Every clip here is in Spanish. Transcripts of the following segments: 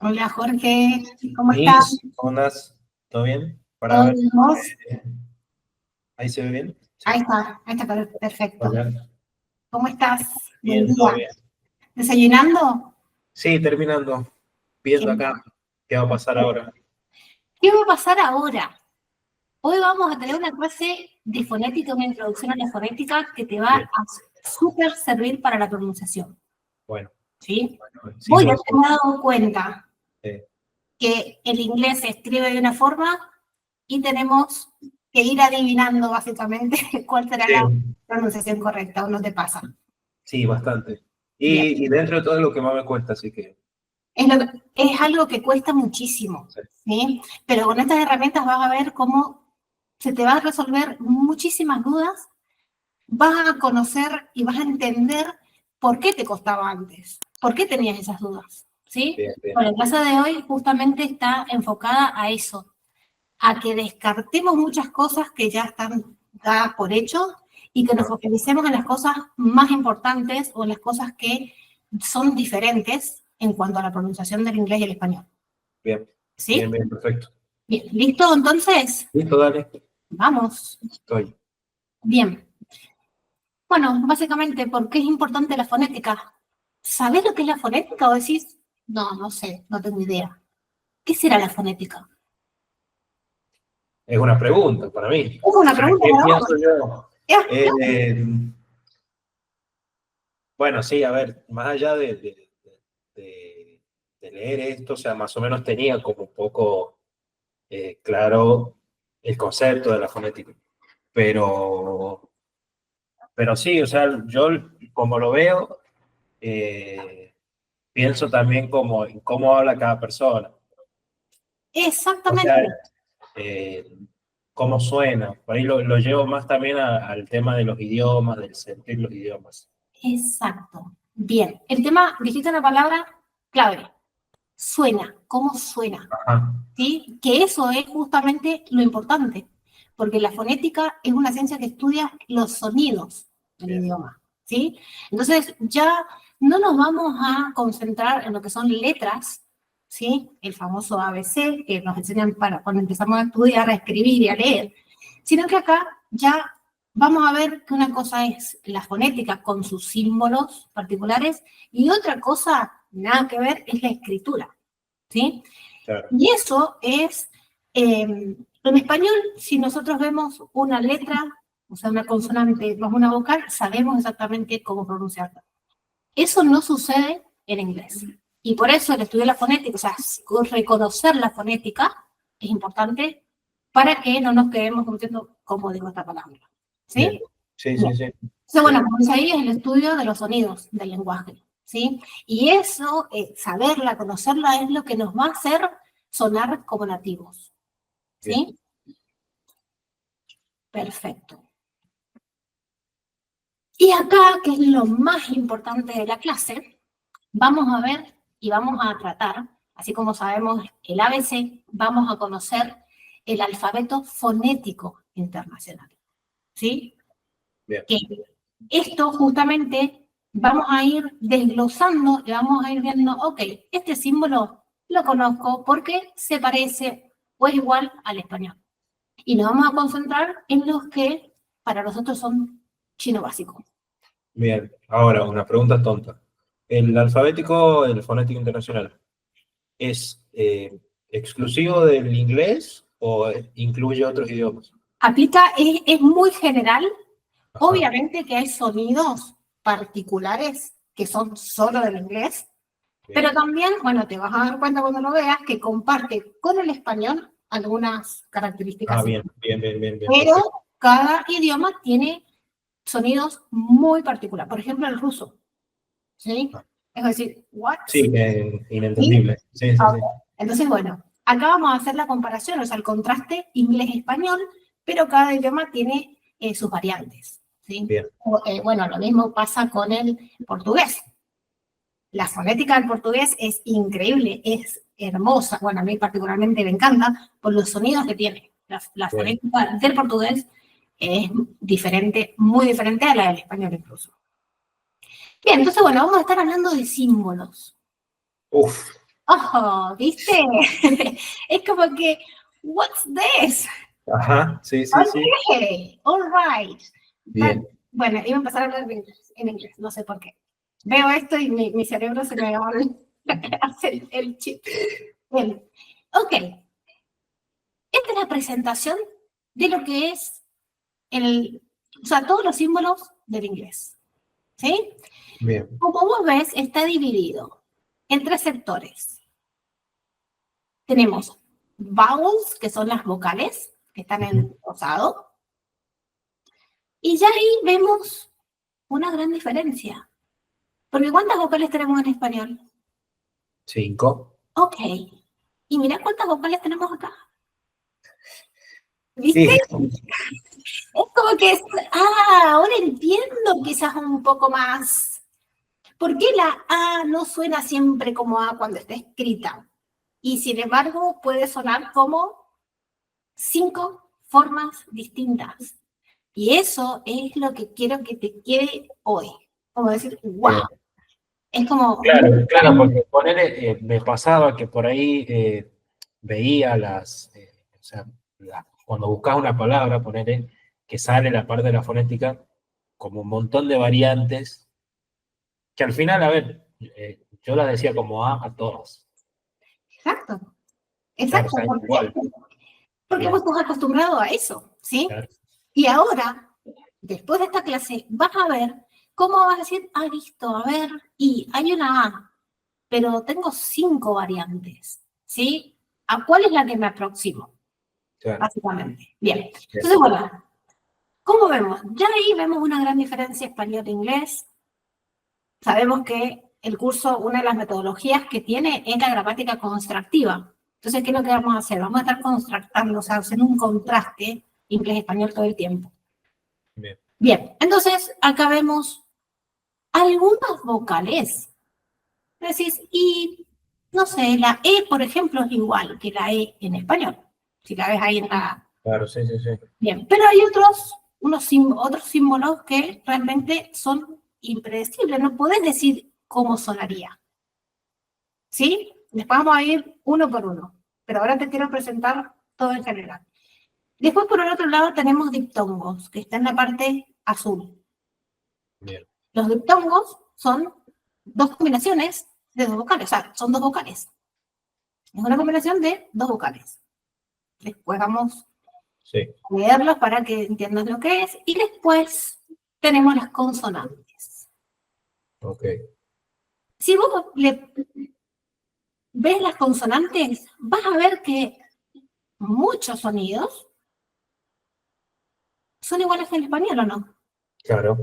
Hola Jorge, ¿cómo estás? Liz, ¿cómo andás? ¿Todo bien? Para ¿Todo ver, bien vos? ¿ahí se ve bien? Ahí Sí. está, ahí está perfecto. Hola. ¿Cómo estás? Buen Bien, todo día. bien. ¿Desayunando? Sí, terminando, ¿Qué, viendo acá qué va a pasar ahora. qué va a pasar ahora? Hoy vamos a tener una clase de fonética, una introducción a la fonética que te va Bien, a súper servir para la pronunciación, bueno, ¿sí? bueno, sí, Vos ya por te eso. has dado cuenta eh, que el inglés se escribe de una forma y tenemos que ir adivinando básicamente cuál será la sí, pronunciación correcta, ¿o no te pasa? sí, bastante. Bien. Y dentro de todo es lo que más me cuesta, así que Es algo que cuesta muchísimo, sí, ¿sí? Pero con estas herramientas vas a ver cómo se te va a resolver muchísimas dudas, vas a conocer y vas a entender por qué te costaba antes, por qué tenías esas dudas, ¿sí? bien, bien. Bueno, la clase de hoy justamente está enfocada a eso, a que descartemos muchas cosas que ya están dadas por hecho y que nos Ah, focalicemos en las cosas más importantes o en las cosas que son diferentes en cuanto a la pronunciación del inglés y el español. bien, bien, ¿Sí? bien, perfecto. Bien, ¿listo? Entonces, Listo, dale. vamos. Estoy. Bien. Bueno, básicamente, ¿por qué es importante la fonética? ¿Sabés lo que es la fonética o decís, no, no sé, no tengo idea? ¿Qué será la fonética? Es una pregunta para mí. Es una O sea, pregunta ¿qué para pienso vos. yo? Claro. Eh, Bueno, sí, a ver, más allá de- de leer esto, o sea, más o menos tenía como un poco claro el concepto de la fonética, pero, pero sí, o sea, yo como lo veo, eh, pienso también como en cómo habla cada persona, o sea, Exactamente. eh, cómo suena, por ahí lo llevo más también al tema de los idiomas, del sentir los idiomas. Exacto. Bien. El tema, dijiste una palabra clave. Suena. ¿Cómo suena? Ajá, ¿Sí? Que eso es justamente lo importante, porque la fonética es una ciencia que estudia los sonidos del bien, idioma, ¿sí? Entonces ya no nos vamos a concentrar en lo que son letras, ¿sí? El famoso ABC que nos enseñan para cuando empezamos a estudiar, a escribir y a leer, sino que acá ya vamos a ver que una cosa es la fonética con sus símbolos particulares y otra cosa, nada que ver, es la escritura, ¿sí? claro. Y eso es, en español, si nosotros vemos una letra, o sea, una consonante más una vocal, sabemos exactamente cómo pronunciarla. Eso no sucede en inglés. Y por eso el estudio de la fonética, o sea, reconocer la fonética es importante para que no nos quedemos diciendo cómo digo esta palabra. Bien, ¿Sí? sí, Bien. sí, sí, Entonces, sí, bueno, como dice ahí, es el estudio de los sonidos del lenguaje, ¿sí? Y eso, saberla, conocerla, es lo que nos va a hacer sonar como nativos, bien. ¿sí? Perfecto. Y acá, que es lo más importante de la clase, vamos a ver y vamos a tratar, así como sabemos el ABC, vamos a conocer el alfabeto fonético internacional, ¿sí? Bien. Que esto justamente vamos a ir desglosando y vamos a ir viendo, ok, este símbolo lo conozco porque se parece o es igual al español. Y nos vamos a concentrar en los que para nosotros son chino básico. Bien, ahora una pregunta tonta. ¿El alfabético, el fonético internacional, es exclusivo del inglés o incluye otros idiomas? Aplica, es muy general, Ajá, obviamente que hay sonidos particulares que son solo del inglés, bien. pero también, bueno, te vas a dar cuenta cuando lo veas que comparte con el español algunas características Ah, bien, similares. bien, bien, bien, bien, Pero perfecto. cada idioma tiene sonidos muy particulares. Por ejemplo, el ruso, ¿sí? Ah, Es decir, ¿what? sí, ¿Sí? inentendible. Sí, sí, Ok. sí. Entonces, bueno, acá vamos a hacer la comparación, o sea, el contraste inglés-español, pero cada idioma tiene sus variantes, ¿sí? Bien, Bueno, lo mismo pasa con el portugués. La fonética del portugués es increíble, es hermosa. Bueno, a mí particularmente me encanta por los sonidos que tiene. La bien. fonética del portugués es diferente, muy diferente a la del español incluso. Bien, entonces, bueno, vamos a estar hablando de símbolos. Uf, Oh, ¿viste? Es como que, what's this? Ajá, sí, sí, sí. Okay, all right. Bien. Bueno, iba a empezar a hablar en inglés, no sé por qué. Veo esto y mi cerebro se me va a hacer el chip. Bien. Ok, esta es la presentación de lo que es o sea, todos los símbolos del inglés. ¿Sí? Bien. Como vos ves, está dividido en 3 sectores. Tenemos vowels, que son las vocales, que están en rosado. Y ya ahí vemos una gran diferencia. Porque ¿cuántas vocales tenemos en español? 5. Ok. Y mira cuántas vocales tenemos acá. ¿Viste? Sí, Es como que, ahora entiendo quizás un poco más. ¿Por qué la A no suena siempre como A cuando está escrita? Y sin embargo puede sonar como 5 formas distintas. Y eso es lo que quiero que te quede hoy. Como decir, wow. bien. Es como, Claro, claro, porque me pasaba que por ahí veía o sea, cuando buscas una palabra, ponerle que sale la parte de la fonética, como un montón de variantes, que al final, a ver, yo las decía como A todas. exacto, Claro, o exacto. sea, igual. Porque vos Bien, estás acostumbrado a eso, ¿sí? claro, Y ahora, después de esta clase, vas a ver cómo vas a decir, listo, a ver, y hay una A, pero tengo 5 variantes, ¿sí? ¿A cuál es la que me aproximo? claro, Básicamente. Bien. bien, Entonces, bueno, ¿cómo vemos? Ya ahí vemos una gran diferencia español-inglés. Sabemos que el curso, una de las metodologías que tiene es la gramática constructiva. Entonces, ¿qué es lo que vamos a hacer? Vamos a estar constructando, o sea, haciendo un contraste inglés-español todo el tiempo. bien. Bien, entonces acá vemos algunas vocales. Decís, y no sé, la E, por ejemplo, es igual que la E en español. Si la ves ahí en la... Claro, sí, sí, sí. Bien, pero hay otros símbolos que realmente son impredecibles. No podés decir cómo sonaría. ¿Sí? Después vamos a ir uno por uno. Pero ahora te quiero presentar todo en general. Después, por el otro lado, tenemos diptongos, que está en la parte azul. Bien, Los diptongos son 2 combinaciones de 2 vocales, o sea, son 2 vocales. Es una combinación de 2 vocales. Después vamos sí, a leerlos para que entiendas lo que es. Y después tenemos las consonantes. ok. Si vos ves las consonantes, vas a ver que muchos sonidos son iguales que en español, ¿o no? Claro,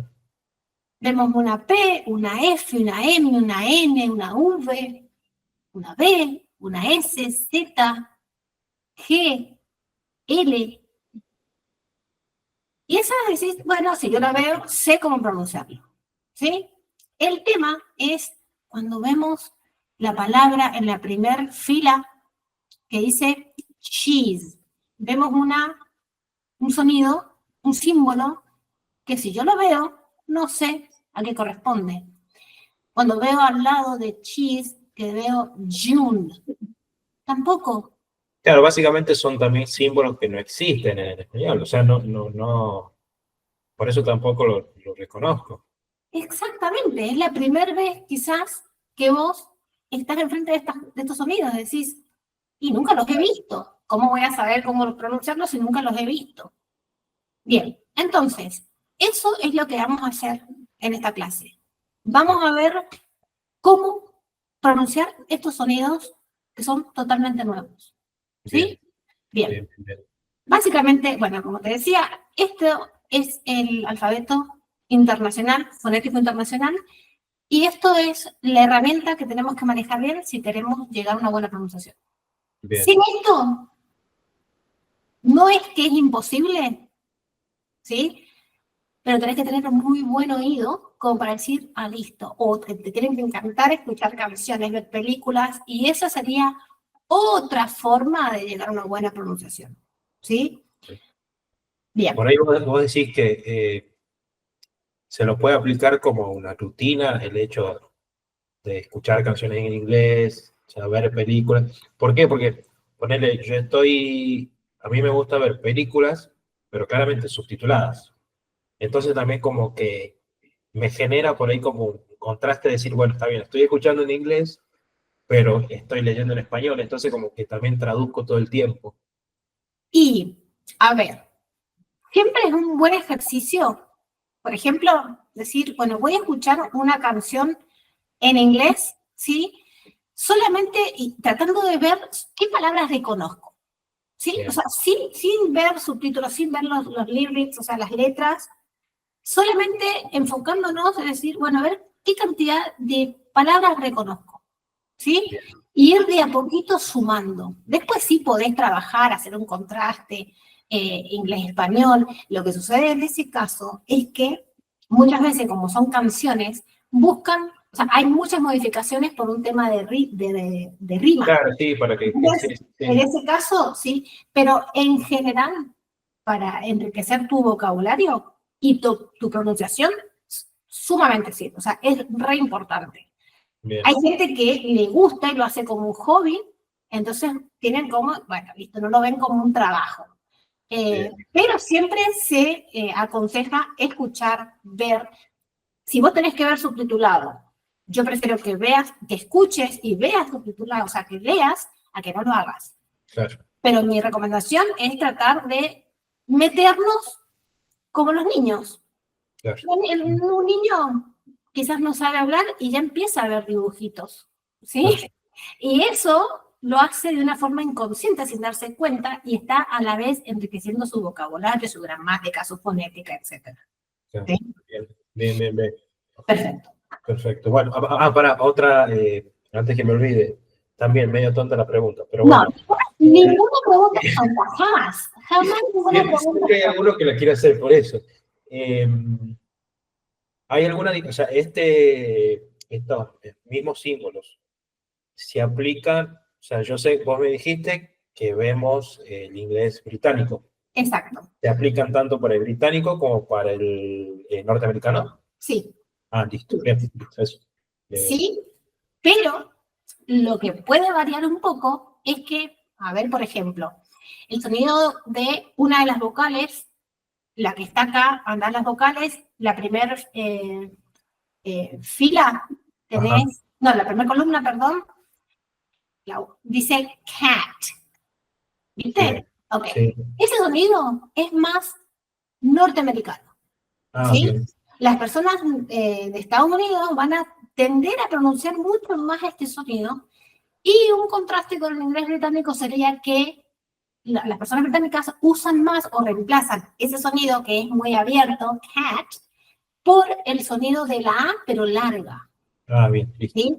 Vemos una P, una F, una M, una N, una V, una B, una S, Z, G, L. Y esa decís, bueno, si yo la veo, sé cómo pronunciarlo. ¿Sí? El tema es cuando vemos la palabra en la primera fila que dice cheese. Vemos un sonido, un símbolo, que si yo lo veo, no sé a qué corresponde. Cuando veo al lado de cheese, que veo June, tampoco. claro, básicamente son también símbolos que no existen en el español, o sea, no, por eso tampoco lo reconozco. Exactamente, es la primera vez quizás que vos estás enfrente de estos sonidos, decís, y nunca los he visto. ¿Cómo voy a saber cómo pronunciarlos si nunca los he visto? Bien, entonces, eso es lo que vamos a hacer en esta clase. Vamos a ver cómo pronunciar estos sonidos que son totalmente nuevos. Bien, ¿Sí? Bien. bien, bien. Básicamente, bueno, como te decía, esto es el alfabeto internacional, fonético internacional, y esto es la herramienta que tenemos que manejar bien si queremos llegar a una buena pronunciación. Bien, Sin esto, no es que es imposible, ¿sí? Pero tenés que tener un muy buen oído como para decir, listo, o te tienen que encantar escuchar canciones, ver películas, y esa sería otra forma de llegar a una buena pronunciación, ¿sí? Bien. por ahí vos decís que se lo puede aplicar como una rutina el hecho de escuchar canciones en inglés, sea, ver películas. ¿Por qué? Porque, ponele, a mí me gusta ver películas, pero claramente subtituladas. Entonces también como que me genera por ahí como un contraste de decir, bueno, está bien, estoy escuchando en inglés, pero estoy leyendo en español, entonces como que también traduzco todo el tiempo. Y, a ver, siempre es un buen ejercicio, por ejemplo, decir, bueno, voy a escuchar una canción en inglés, ¿sí? Solamente y tratando de ver qué palabras reconozco, ¿sí? O Bien, sea, sin ver subtítulos, sin ver los lyrics, o sea, las letras, solamente enfocándonos en decir, bueno, a ver qué cantidad de palabras reconozco, ¿sí? bien, Y ir de a poquito sumando. Después sí podés trabajar, hacer un contraste inglés-español. Lo que sucede en ese caso es que muchas veces, como son canciones, buscan, o sea, hay muchas modificaciones por un tema de rima. claro, sí, para que sí, Entonces, en sí, ese caso, sí, pero en general, para enriquecer tu vocabulario y tu pronunciación, sumamente sí, o sea, es re importante. bien, Hay gente que le gusta y lo hace como un hobby, entonces tienen como, bueno, listo, no lo ven como un trabajo. bien, Pero siempre se aconseja escuchar, ver. Si vos tenés que ver subtitulado, yo prefiero que veas, que escuches y veas subtitulado, o sea, que leas, a que no lo hagas. claro, Pero mi recomendación es tratar de meternos como los niños. claro. Un niño quizás no sabe hablar y ya empieza a ver dibujitos, Claro. ¿sí? Y eso lo hace de una forma inconsciente sin darse cuenta y está a la vez enriqueciendo su vocabulario, su gramática, su fonética, etc. Claro. ¿Sí? Bien, bien, bien, bien. Perfecto. Perfecto. Bueno, para otra, antes que me olvide, también medio tonta la pregunta, pero No, bueno. Eh, ninguna pregunta tonta, jamás, jamás ninguna pregunta Siempre hay tonta. alguno que la quiere hacer por eso. ¿Hay alguna, o sea, estos mismos símbolos se aplican, o sea, yo sé, vos me dijiste que vemos el inglés británico, Exacto, ¿se aplican tanto para el británico como para el norteamericano? sí, Ah, listo, bien, listo, eso. Bien, bien. sí, pero lo que puede variar un poco es que, a ver, por ejemplo, el sonido de una de las vocales, la que está acá, andan las vocales, la primera fila, Ajá, tenés, no, la primera columna, perdón, dice cat, bien, ¿viste? Ok. sí. Ese sonido es más norteamericano, Ah, ¿sí? bien, Las personas de Estados Unidos van a tender a pronunciar mucho más este sonido y un contraste con el inglés británico sería que las personas británicas usan más o reemplazan ese sonido que es muy abierto, cat, por el sonido de la A, pero larga, ah, bien, listo. ¿sí?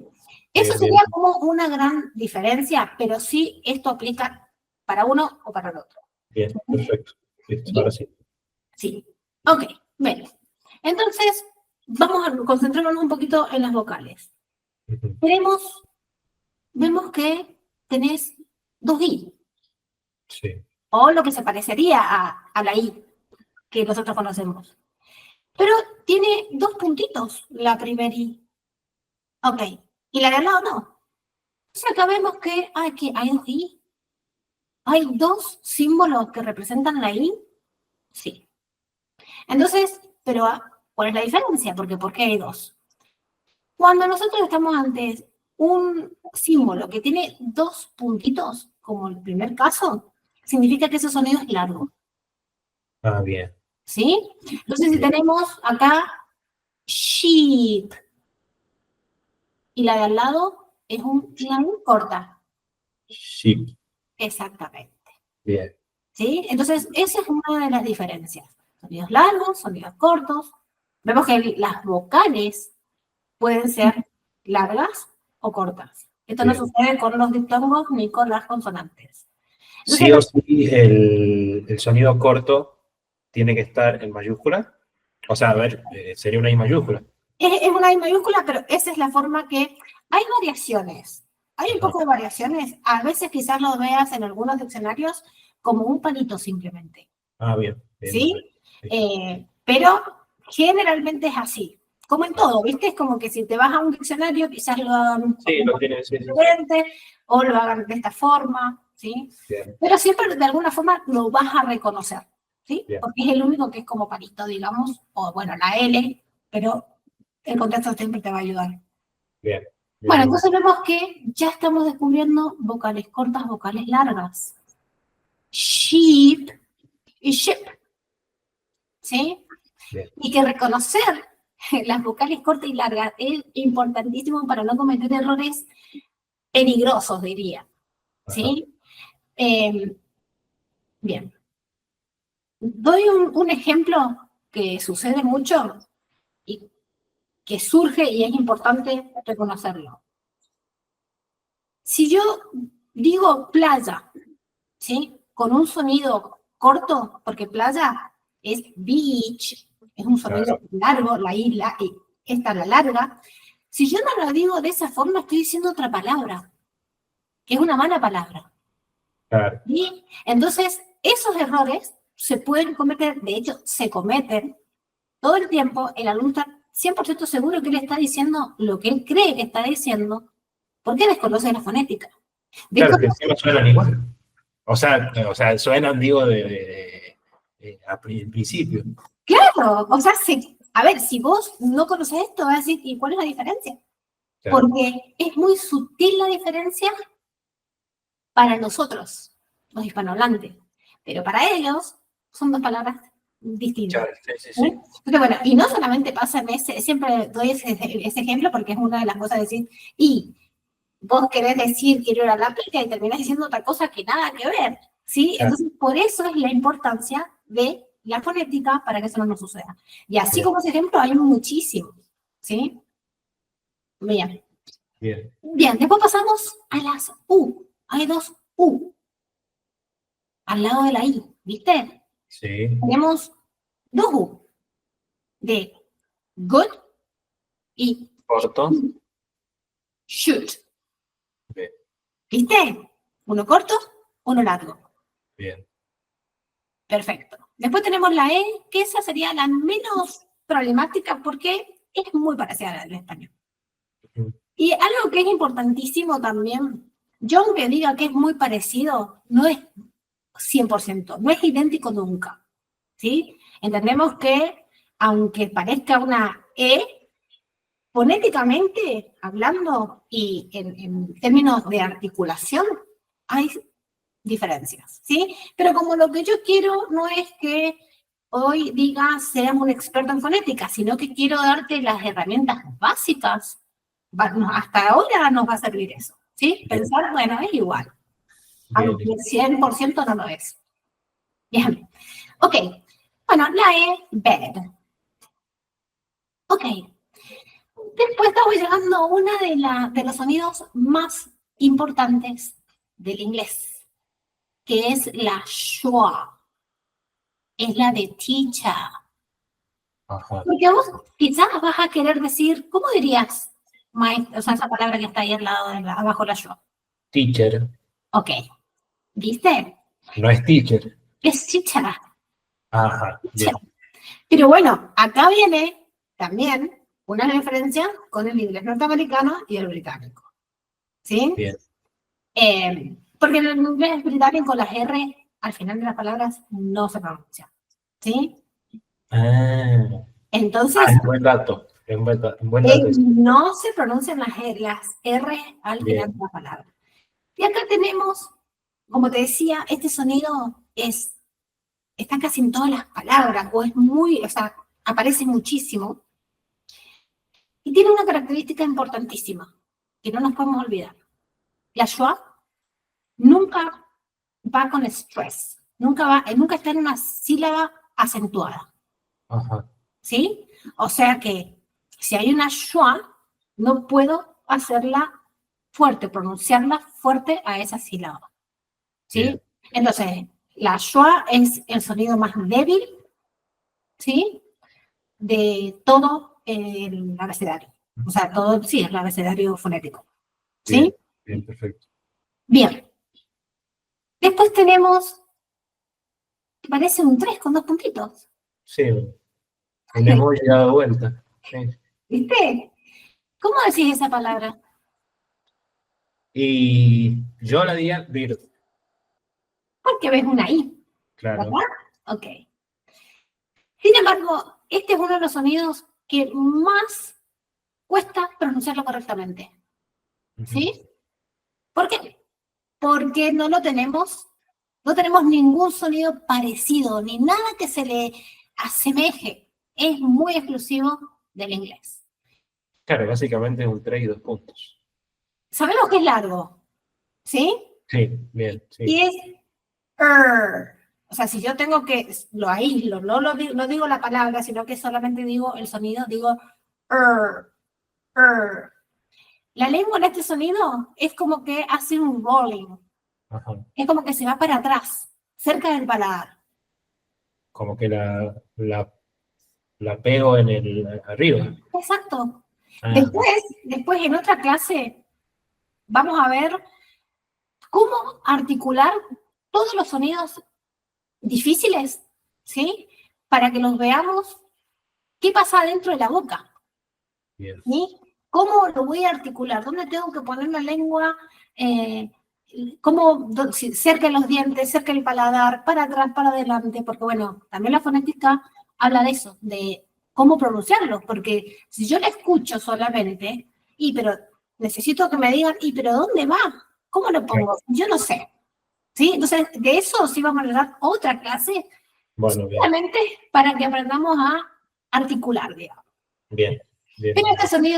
Eso Bien, bien, sería como una gran diferencia, pero sí esto aplica para uno o para el otro. bien, perfecto. Listo, ¿Sí? ahora sí. Sí. Ok, bueno. Entonces, vamos a concentrarnos un poquito en las vocales. Ujú, Vemos que tenés dos I, sí. o lo que se parecería a la I que nosotros conocemos. Pero tiene dos puntitos la primera I. Ok. Y la de al lado no. O sea, acá vemos que hay dos I. ¿Hay dos símbolos que representan la I? Sí. Entonces, pero ¿cuál es la diferencia? Porque ¿por qué hay dos? Cuando nosotros estamos ante un símbolo que tiene dos puntitos, como el primer caso, significa que ese sonido es largo. Ah, bien, ¿Sí? Entonces, si bien. tenemos acá sheep y la de al lado es una I corta. Sí, Exactamente. bien, ¿Sí? Entonces, esa es una de las diferencias. Sonidos largos, sonidos cortos. Vemos que las vocales pueden ser largas o cortas. Esto no bien. sucede con los diptongos ni con las consonantes. Entonces, Sí o sí, el sonido corto tiene que estar en mayúscula. O sea, a ver, sería una I mayúscula. es una I mayúscula, pero esa es la forma que... Hay variaciones. Hay un Ajá. poco de variaciones. A veces quizás lo veas en algunos diccionarios como un palito simplemente. Ah, bien, bien, bien, ¿Sí? bien. Listo. Pero generalmente es así. como en todo, ¿viste? Es como que si te vas a un diccionario, quizás lo hagan Sí, lo tiene, sí, sí. diferente, o lo hagan de esta forma, ¿sí? Bien, Pero siempre de alguna forma lo vas a reconocer, ¿sí? bien, Porque es el único que es como palito, digamos, o bueno, la L, pero el contexto siempre te va a ayudar. bien, bien, Bueno, bien. entonces vemos que ya estamos descubriendo vocales cortas, vocales largas. Sheep y ship, ¿sí? Bien. Y que reconocer las vocales cortas y largas es importantísimo para no cometer errores peligrosos, diría, Ajá. ¿sí? Eh, bien. Doy un ejemplo que sucede mucho y que surge y es importante reconocerlo. Si yo digo playa, ¿sí? Con un sonido corto, porque playa es beach, es un sonido Claro, largo, la isla, y esta la larga. Si yo no lo digo de esa forma, estoy diciendo otra palabra, que es una mala palabra. claro. Y entonces, esos errores se pueden cometer, de hecho, se cometen todo el tiempo. El alumno está 100% seguro que él está diciendo lo que él cree que está diciendo, porque desconoce la fonética. Claro, que Desconoce. encima suenan igual. O sea, suenan, digo, en principio. Claro, o sea, a ver, si vos no conoces esto, vas a decir, ¿y cuál es la diferencia? Claro, Porque es muy sutil la diferencia para nosotros, los hispanohablantes, pero para ellos son dos palabras distintas. claro, sí, sí, ¿Sí? sí. Entonces, bueno, y no solamente pasa en ese, siempre doy ese ejemplo porque es una de las cosas de decir, y vos querés decir quiero ir a la playa y terminás diciendo otra cosa que nada que ver, ¿sí? Claro, Entonces, por eso es la importancia de la fonética para que eso no nos suceda. Y así bien, como ese ejemplo hay muchísimos, ¿sí? Bien. bien. Bien, después pasamos a las U. Hay dos U al lado de la I, ¿viste? Sí, Tenemos dos U de good y corto. should, Bien, ¿viste? Uno corto, uno largo. bien. Perfecto. Después tenemos la E, que esa sería la menos problemática porque es muy parecida a la del español. Ujú. Y algo que es importantísimo también, yo aunque diga que es muy parecido, no es 100%, no es idéntico nunca, ¿sí? Entendemos que aunque parezca una E, fonéticamente hablando y en términos de articulación, hay diferencias, ¿sí? Pero como lo que yo quiero no es que hoy diga seas un experto en fonética, sino que quiero darte las herramientas básicas. Hasta ahora nos va a servir eso, ¿sí? Bien, Pensar, bueno, es igual, bien. aunque 100% no lo es. Bien, ok. Bueno, la E, bed. Ok. Después estamos llegando a una de los sonidos más importantes del inglés, que es la schwa. Es la de teacher. Ajá. Porque vos quizás vas a querer decir, ¿cómo dirías maestro? O sea, esa palabra que está ahí al lado, abajo la yo. Teacher. Ok, ¿viste? No es teacher. Es teacher, Ajá, teacher. bien, Pero bueno, acá viene también una diferencia con el inglés norteamericano y el británico. ¿Sí? bien. Porque en el inglés británico las R al final de las palabras no se pronuncian. ¿Sí? Ah, Entonces, es buen dato. Es un buen dato ese. no se pronuncian las R al final Bien, de la palabra. Y acá tenemos, como te decía, este sonido está casi en todas las palabras, o es muy, o sea, aparece muchísimo, y tiene una característica importantísima, que no nos podemos olvidar. La schwa nunca va con stress, nunca está en una sílaba acentuada, ajá, ¿sí? O sea que si hay una schwa, no puedo hacerla fuerte, pronunciarla fuerte a esa sílaba. bien, ¿Sí? Entonces, la schwa es el sonido más débil, ¿sí? De todo el abecedario. O sea, todo, sí, el abecedario fonético, bien, ¿sí? bien, perfecto. Bien. Después tenemos, parece un 3 con dos puntitos. Sí, un emoji dado vuelta. Sí, ¿Viste? ¿Cómo decís esa palabra? Y yo la diría bird, Porque ves una I, claro. ¿verdad? Ok. Sin embargo, este es uno de los sonidos que más cuesta pronunciarlo correctamente. Ujú. ¿Sí? ¿Por qué? Porque no tenemos ningún sonido parecido, ni nada que se le asemeje. Es muy exclusivo del inglés. Claro, básicamente es un 3 y 2 puntos. Sabemos que es largo, ¿sí? Sí, bien, Y sí. es er. O sea, si yo tengo que, lo aíslo, no digo la palabra, sino que solamente digo el sonido, digo er, er. La lengua en este sonido es como que hace un rolling, Ajá. es como que se va para atrás, cerca del paladar. Como que la pego en el arriba. Exacto. Ah, Después en otra clase vamos a ver cómo articular todos los sonidos difíciles, ¿sí? Para que los veamos qué pasa dentro de la boca, bien. ¿sí? ¿Cómo lo voy a articular? ¿Dónde tengo que poner la lengua? ¿Cómo? Cerca de los dientes, cerca del paladar, para atrás, para adelante, porque bueno, también la fonética habla de eso, de cómo pronunciarlo, porque si yo la escucho solamente, pero necesito que me digan, pero ¿dónde va? ¿Cómo lo pongo? Yo no sé, ¿sí? Entonces, de eso sí vamos a dar otra clase, Bueno, bien, solamente para que aprendamos a articular, digamos. bien, bien, Pero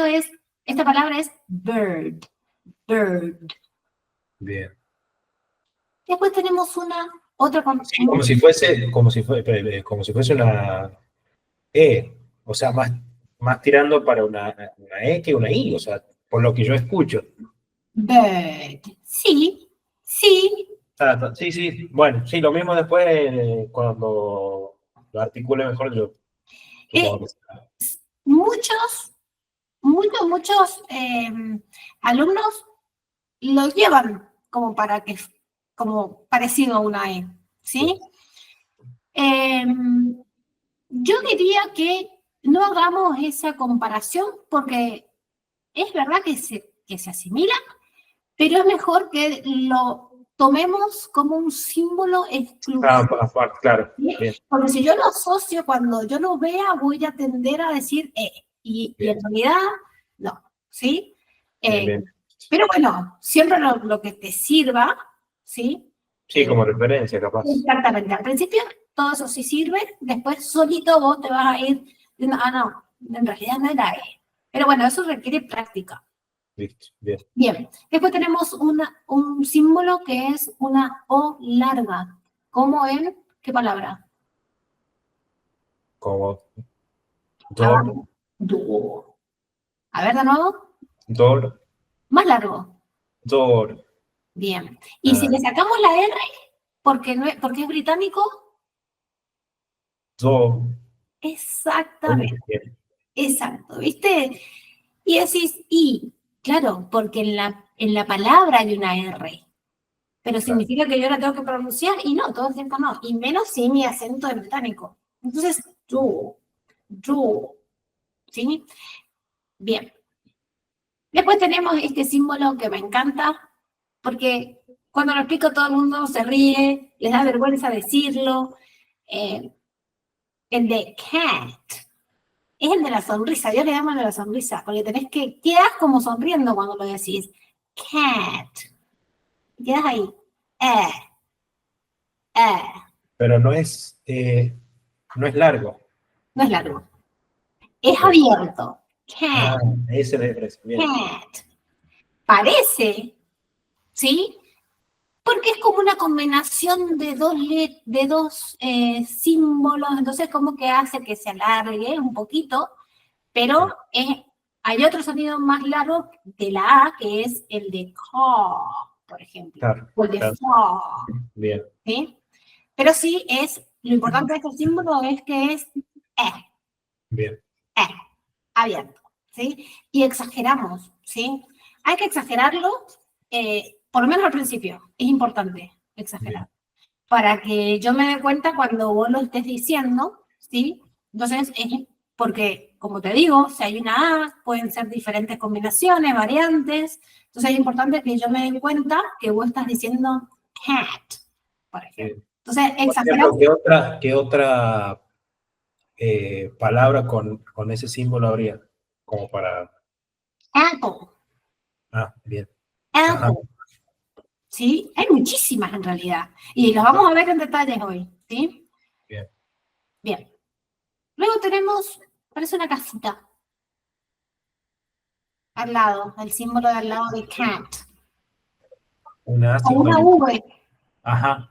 bien, esta palabra es bird, bird. bien. Después tenemos otra con, Sí, como si fuese una E, o sea, más tirando para una E que una I, o sea, por lo que yo escucho. bird. Sí, sí. Ah, sí, sí, bueno, sí, lo mismo después cuando lo articule mejor, yo supongo Eh, que será. muchos, muchos alumnos lo llevan como parecido a una E, Bien. ¿sí? Eh, yo diría que no hagamos esa comparación porque es verdad que se asimila, pero es mejor que lo tomemos como un símbolo Ah, exclusivo. aparte, claro, ¿Sí? bien, Porque si yo lo asocio, cuando yo lo vea, voy a tender a decir y en bien, realidad no, ¿sí? bien, Eh, bien. pero bueno, siempre lo que te sirva, ¿sí? Sí, Eh, como referencia, capaz. exactamente, al principio todo eso sí sirve, después solito vos te vas a ir diciendo, no, en realidad no era E. Pero bueno, eso requiere práctica. Listo, bien. Bien, después tenemos un símbolo que es una O larga. ¿Cómo en qué palabra? Como door, Abajo. Do. A ver de nuevo. door, Más largo. door. Bien. Y si Ah, le sacamos la R, porque es británico, door. exactamente. Bien, Exacto. ¿Viste? Y decís, claro, porque en la palabra hay una R. Pero claro. significa que yo la tengo que pronunciar y no, todo el tiempo no. Y menos si mi acento es británico. Entonces, do, ¿sí? Bien. Después tenemos este símbolo que me encanta, porque cuando lo explico todo el mundo se ríe, les da vergüenza decirlo. Eh, el de cat es el de la sonrisa, yo le llamo el de la sonrisa, porque quedas como sonriendo cuando lo decís. Cat. Quedas ahí. Eh, eh. Pero no es largo. No es largo. Es Bien. abierto. Cat, Ah, ese es la diferencia. Bien. cat. Parece, ¿sí? Porque es como una combinación de dos símbolos, entonces como que hace que se alargue un poquito, pero hay otro sonido más largo de la A, que es el de caw, por ejemplo, Claro, o el de claro. fa, Bien, ¿sí? Pero sí lo importante de este símbolo es que es eh, bien, eh, abierto, ¿sí? Y exageramos, ¿sí? Hay que exagerarlo, por lo menos al principio, es importante bien. exagerar, para que yo me dé cuenta cuando vos lo estés diciendo, ¿sí? Entonces, es porque como te digo, si hay una A, pueden ser diferentes combinaciones, variantes. Entonces es importante que yo me dé cuenta que vos estás diciendo cat, por ejemplo. Entonces, Por exageramos. ejemplo, qué otra palabra con ese símbolo habría? Como para... Apple, Ah, bien. Ajá, apple, ¿sí? Hay muchísimas en realidad. Y las vamos a ver en detalles hoy, ¿sí? bien. Bien. Luego tenemos, parece una casita, al lado, el símbolo de al lado de cat. Una A O una simbólica. V, Ajá,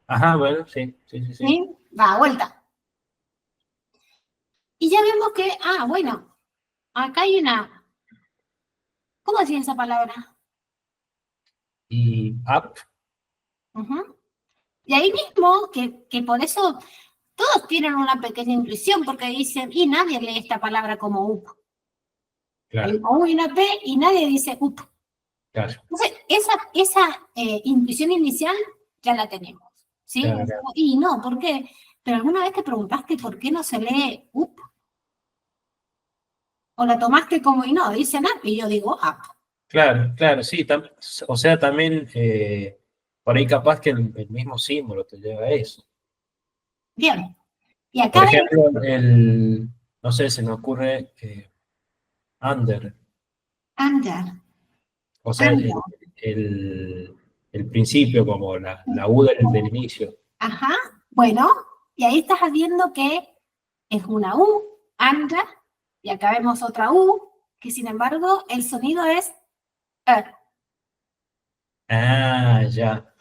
ajá, bueno, sí, sí, sí, sí. ¿sí? Da vuelta. Y ya vemos que, bueno, acá hay una, ¿cómo decía esa palabra? Y up, Ujú. Y ahí mismo, que por eso todos tienen una pequeña intuición, porque dicen, y nadie lee esta palabra como up. Hay claro, una U y una P y nadie dice up. claro, Entonces, esa intuición inicial ya la tenemos, ¿sí? claro, claro. Y no, ¿por qué? Pero alguna vez te preguntaste por qué no se lee up, o la tomaste como y no, dicen up y yo digo up. Claro, claro, sí. O sea, también por ahí capaz que el mismo símbolo te lleva a eso. Bien, y Por acá es ejemplo, no sé, se me ocurre under, under, o sea, under. el, el principio, como la U del inicio. Ajá, bueno, y ahí estás viendo que es una U, under, y acá vemos otra U, que sin embargo el sonido es Ah, ya,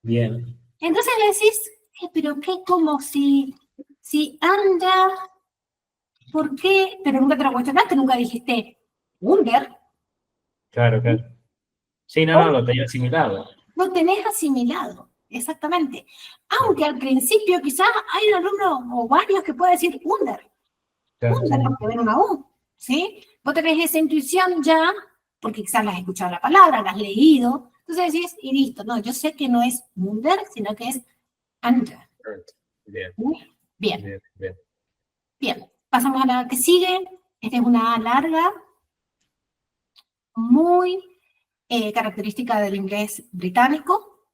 bien. Entonces le decís, pero qué, como si under, ¿por qué? Pero nunca te lo cuestionaste, nunca dijiste under, Claro, claro. Sí, no, no, lo tenía asimilado. lo tenés asimilado, exactamente. Aunque al principio quizás hay un alumno o varios que puede decir Claro, sí, under porque ven una U, ¿sí? Vos tenés esa intuición ya, porque quizás la has escuchado la palabra, la has leído, entonces decís, y listo, no, yo sé que no es under, sino que es under. bien, Bien, bien, bien. bien. Pasamos a la que sigue. Esta es una A larga, muy característica del inglés británico.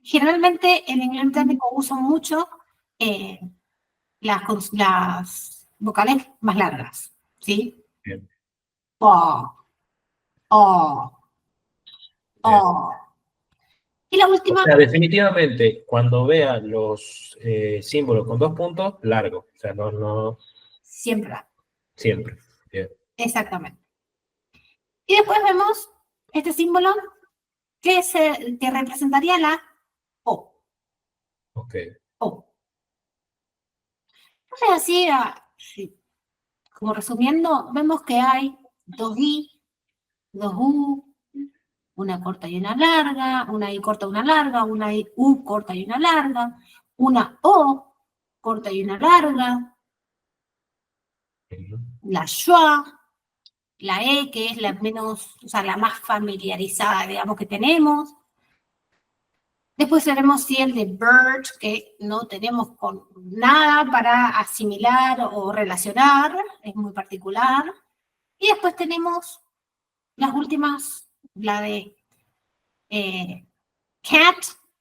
Generalmente el inglés británico usa mucho eh, las vocales más largas, ¿sí? Bien, O, o, bien. o. Y la O última, sea, definitivamente, cuando vea los símbolos con dos puntos, largo. O sea, no, no, siempre la. siempre. Bien, Exactamente. Y después vemos este símbolo que representaría la O. ok. O. Entonces, así, sí, como resumiendo, vemos que hay dos I, dos U, una corta y una larga, una I corta y una larga, una I, U corta y una larga, una O corta y una larga, la schwa, la E, que es la menos, o sea, la más familiarizada, digamos, que tenemos. Después tenemos sí el de bird, que no tenemos con nada para asimilar o relacionar, es muy particular. Y después tenemos las últimas, la de cat,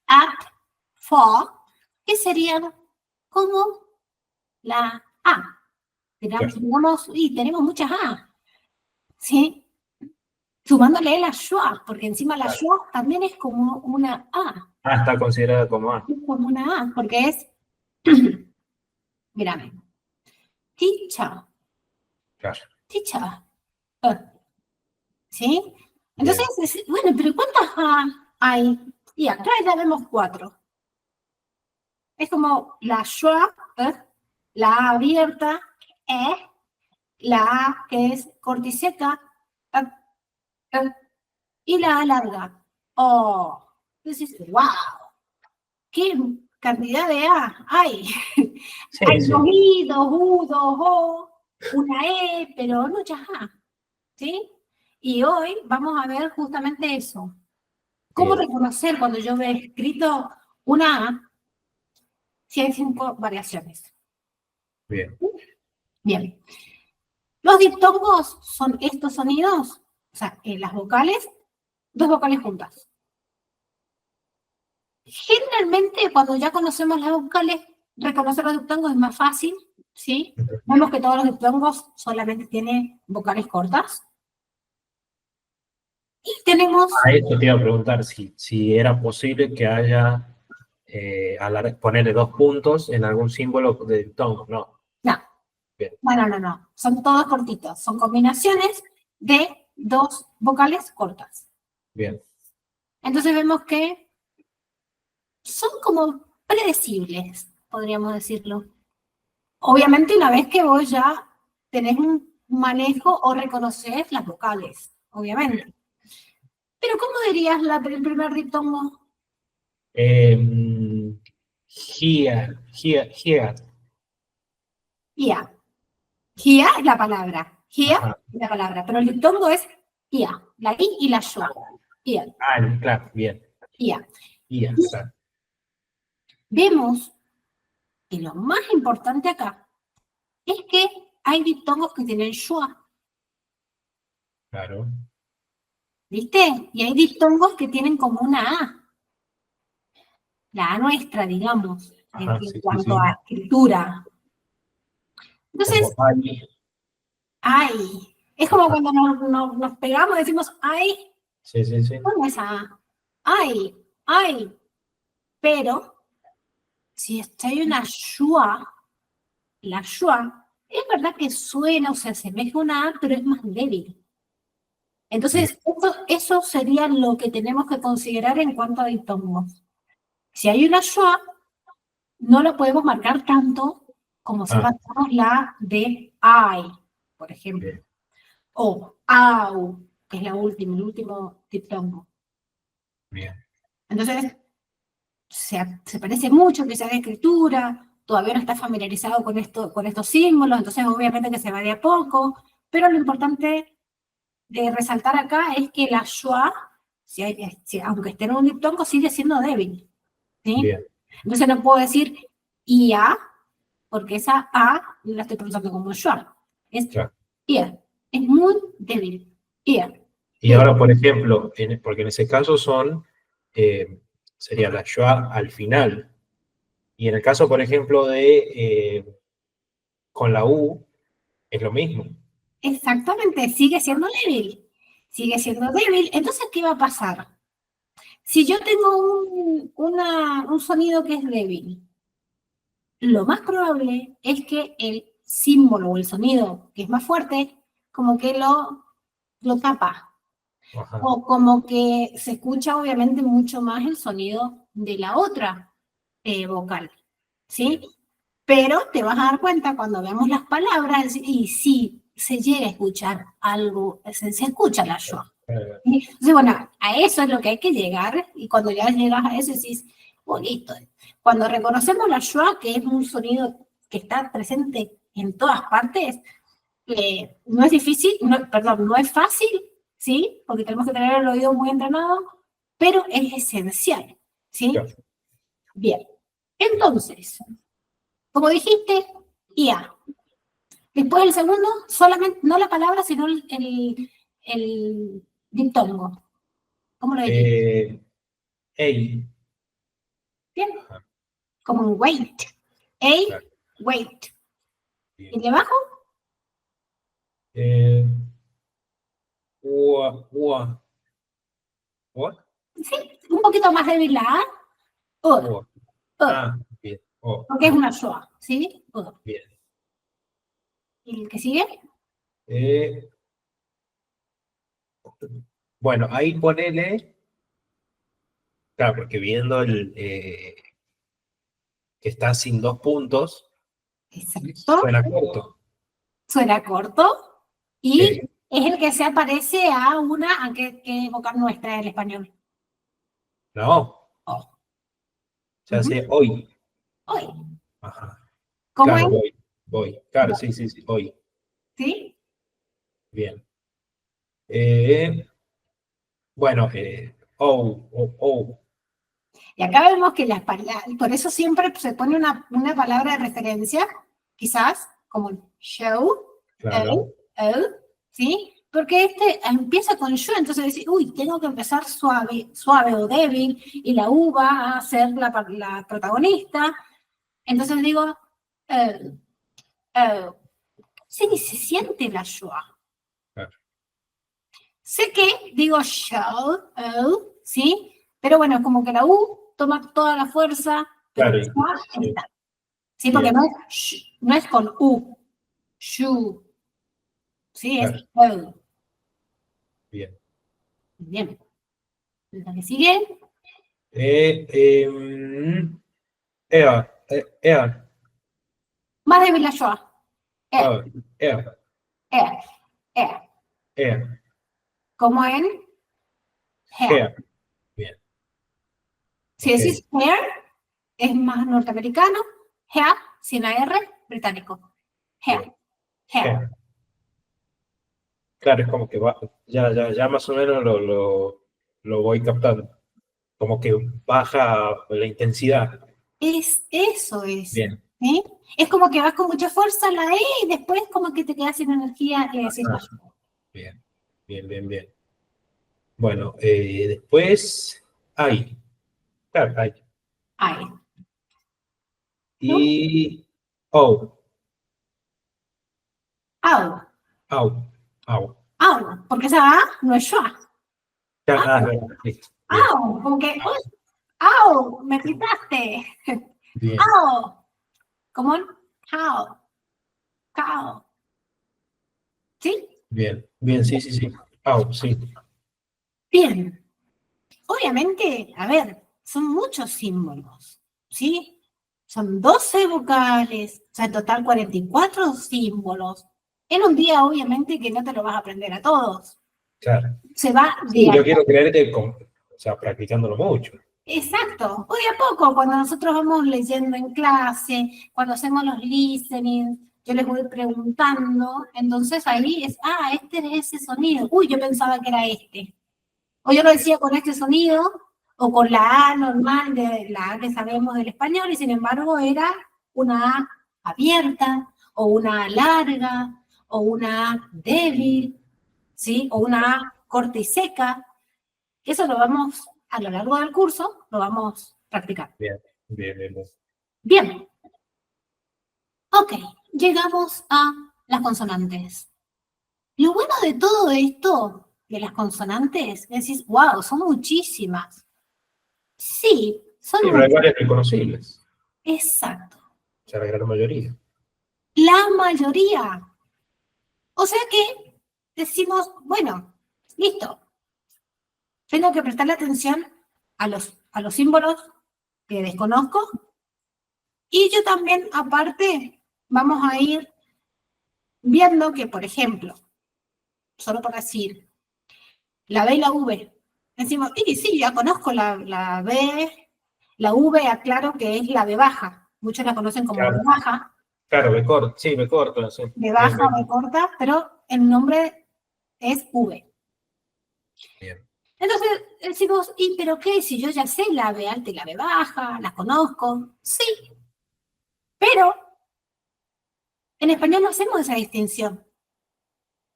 up, for, que serían como la A. Claro. Digamos, y tenemos muchas A, ¿sí? Sumándole la schwa, porque encima la Claro. schwa también es como una A, Ah, está considerada como A. es como una A, porque es, mírame, teacher, Claro. teacher, ¿sí? Entonces, Bien. bueno, pero ¿cuántas A hay? Y acá ya vemos 4. Es como la schwa, la A abierta, la A que es cortiseca, eh, eh, y la A larga. Oh, entonces, wow, qué cantidad de A hay. Sí, Hay dos sí. I, dos U, dos O, una E, pero muchas A, ¿sí? Y hoy vamos a ver justamente eso. ¿Cómo Bien, reconocer cuando yo veo escrito una A si hay 5 variaciones? bien. Bien. Los diptongos son estos sonidos, o sea, las vocales, dos vocales juntas. Generalmente, cuando ya conocemos las vocales, reconocer los diptongos es más fácil, ¿sí? Vemos que todos los diptongos solamente tienen vocales cortas. Y tenemos... A eso te iba a preguntar si era posible que haya, ponerle 2 puntos en algún símbolo de diptongo. No. No. Bien. No. Son todos cortitos. Son combinaciones de dos vocales cortas. Bien. Entonces vemos que son como predecibles, podríamos decirlo. Obviamente, una vez que vos ya tenés un manejo o reconoces las vocales, obviamente. Pero ¿cómo dirías el primer diptongo? Here. Ia. Ia es la palabra. Ia Ajá. es la palabra. Pero el diptongo es ia. La i y la yo. Ia. Claro, bien. Ia. Ia, claro. Vemos que lo más importante acá es que hay diptongos que tienen schwa. Claro. ¿Viste? Y hay diptongos que tienen como una A. La A nuestra, digamos, Ajá, en sí, cuanto sí. a escritura. Entonces, ay. Es como Ajá. cuando nos pegamos y decimos ay. Sí, sí, sí. ¿Cómo es A? Ay. Pero, si hay una schwa, la schwa, es verdad que suena o se asemeja a una A, pero es más débil. Entonces, eso sería lo que tenemos que considerar en cuanto a diptongos. Si hay una schwa, no lo podemos marcar tanto como si marcamos la de ay, por ejemplo. Bien. O au, que es el último diptongo. Bien. Entonces, se parece mucho que sea de escritura, todavía no está familiarizado con estos símbolos, entonces obviamente que se va de a poco, pero lo importante de resaltar acá es que la schwa, aunque esté en un diptongo, sigue siendo débil. ¿Sí? Bien. Entonces no puedo decir ia, porque esa A la estoy pronunciando como schwa. Es Claro. ia. Es muy débil. Ia. Y ahora, por ejemplo, porque en ese caso sería la schwa al final. Y en el caso, por ejemplo, con la U, es lo mismo. Exactamente, sigue siendo débil. Sigue siendo débil. Entonces, ¿qué va a pasar? Si yo tengo un sonido que es débil, lo más probable es que el símbolo o el sonido que es más fuerte, como que lo tapa. Ajá. O como que se escucha obviamente mucho más el sonido de la otra vocal. ¿Sí? Pero te vas a dar cuenta cuando veamos las palabras y sí se llega a escuchar algo, se escucha la schwa. Entonces, bueno, a eso es lo que hay que llegar y cuando ya llegas a eso decís, bonito. Cuando reconocemos la schwa, que es un sonido que está presente en todas partes, no es difícil, no es fácil, ¿sí? Porque tenemos que tener el oído muy entrenado, pero es esencial, ¿sí? Claro. Bien. Entonces, como dijiste, IA. Después el segundo, solamente, no la palabra, sino el diptongo. ¿Cómo lo dirías? Ey. Bien. Como un wait. Ey, Claro. wait. Bien. ¿Y debajo? Ua. ¿What? Sí, un poquito más débil la A. Ua. Bien. Porque es una schwa, ¿sí? Bien. ¿Y el que sigue? Bueno, ahí ponele. Claro, porque viendo que está sin 2 puntos, Exacto. suena corto. Suena corto. Y es el que se aparece a ¿qué vocal nuestra en el español? No. Oh. Se hace hoy. Hoy. Ajá. ¿Cómo Claro, es? voy. Claro, sí, hoy. ¿Sí? Bien. Bueno, oh. Y acá vemos que por eso siempre se pone una palabra de referencia, quizás, como show, Claro. ¿sí? Porque este empieza con yo, entonces decís, uy, tengo que empezar suave, suave o débil, y la U va a ser la protagonista. Entonces digo, eh, eh, sí, ni se siente la schwa. Claro. Sé que digo show, ¿sí? Pero bueno, como que la U toma toda la fuerza, pero Claro, el schwa sí, está. Sí, porque bien, no es con U, shu, sí, es claro, bien. Bien. La que sigue, Eh, em, Ea, más débil la schwa. Eh, ah, Ea, eh, eh. Ea, Como en hair. Gea, bien, Si ok, decís hair, es más norteamericano. Hair, sin la R, británico. Hair, bien, hair. Gea. Claro, es como que va, ya más o menos lo voy captando. Como que baja la intensidad. Eso es. Bien. ¿Sí? Es como que vas con mucha fuerza la E y después como que te quedas sin energía y decís Ah, más. bien, bien. Bueno, después hay, claro, hay. Ay, ¿no? Y, oh, Au, au, au. au, porque esa A no es yo. Es verdad, listo. Bien, Au, como que, uy, au, me pisaste. bien, Au, como un cow, cow. ¿Sí? bien, sí. Au, sí, Bien. Obviamente, a ver, son muchos símbolos, ¿sí? Son 12 vocales, o sea, en total 44 símbolos. En un día, obviamente, que no te lo vas a aprender a todos. claro. Se va de Sí, a yo quiero creer que, o sea, practicándolo mucho. Exacto, hoy a poco, cuando nosotros vamos leyendo en clase, cuando hacemos los listenings, yo les voy preguntando, entonces ahí es, este es ese sonido, uy, yo pensaba que era este. O yo lo decía con este sonido, o con la A normal, de la A que sabemos del español, y sin embargo era una A abierta, o una A larga, o una A débil, ¿sí? O una A corta y seca. Eso lo vamos, a lo largo del curso, lo vamos practicando. Bien, bien. Bien, ok, llegamos a las consonantes. Lo bueno de todo esto, de las consonantes, es decir, wow, son muchísimas. Sí, Sí, son pero hay muchas. varias reconocibles, Exacto. o sea, la gran mayoría. La mayoría. O sea que decimos, bueno, listo. Tengo que prestarle atención a los símbolos que desconozco. Y yo también, aparte, vamos a ir viendo que, por ejemplo, solo por decir, la B y la V. Decimos, y sí, ya conozco la B, la V, aclaro que es la B baja. Muchos la conocen como B Claro, baja, claro, me corto, sí. B Bien, baja, B corta, pero el nombre es V. bien. Entonces decimos, ¿y pero qué? Si yo ya sé la B alta y la B baja, las conozco. Sí, pero en español no hacemos esa distinción.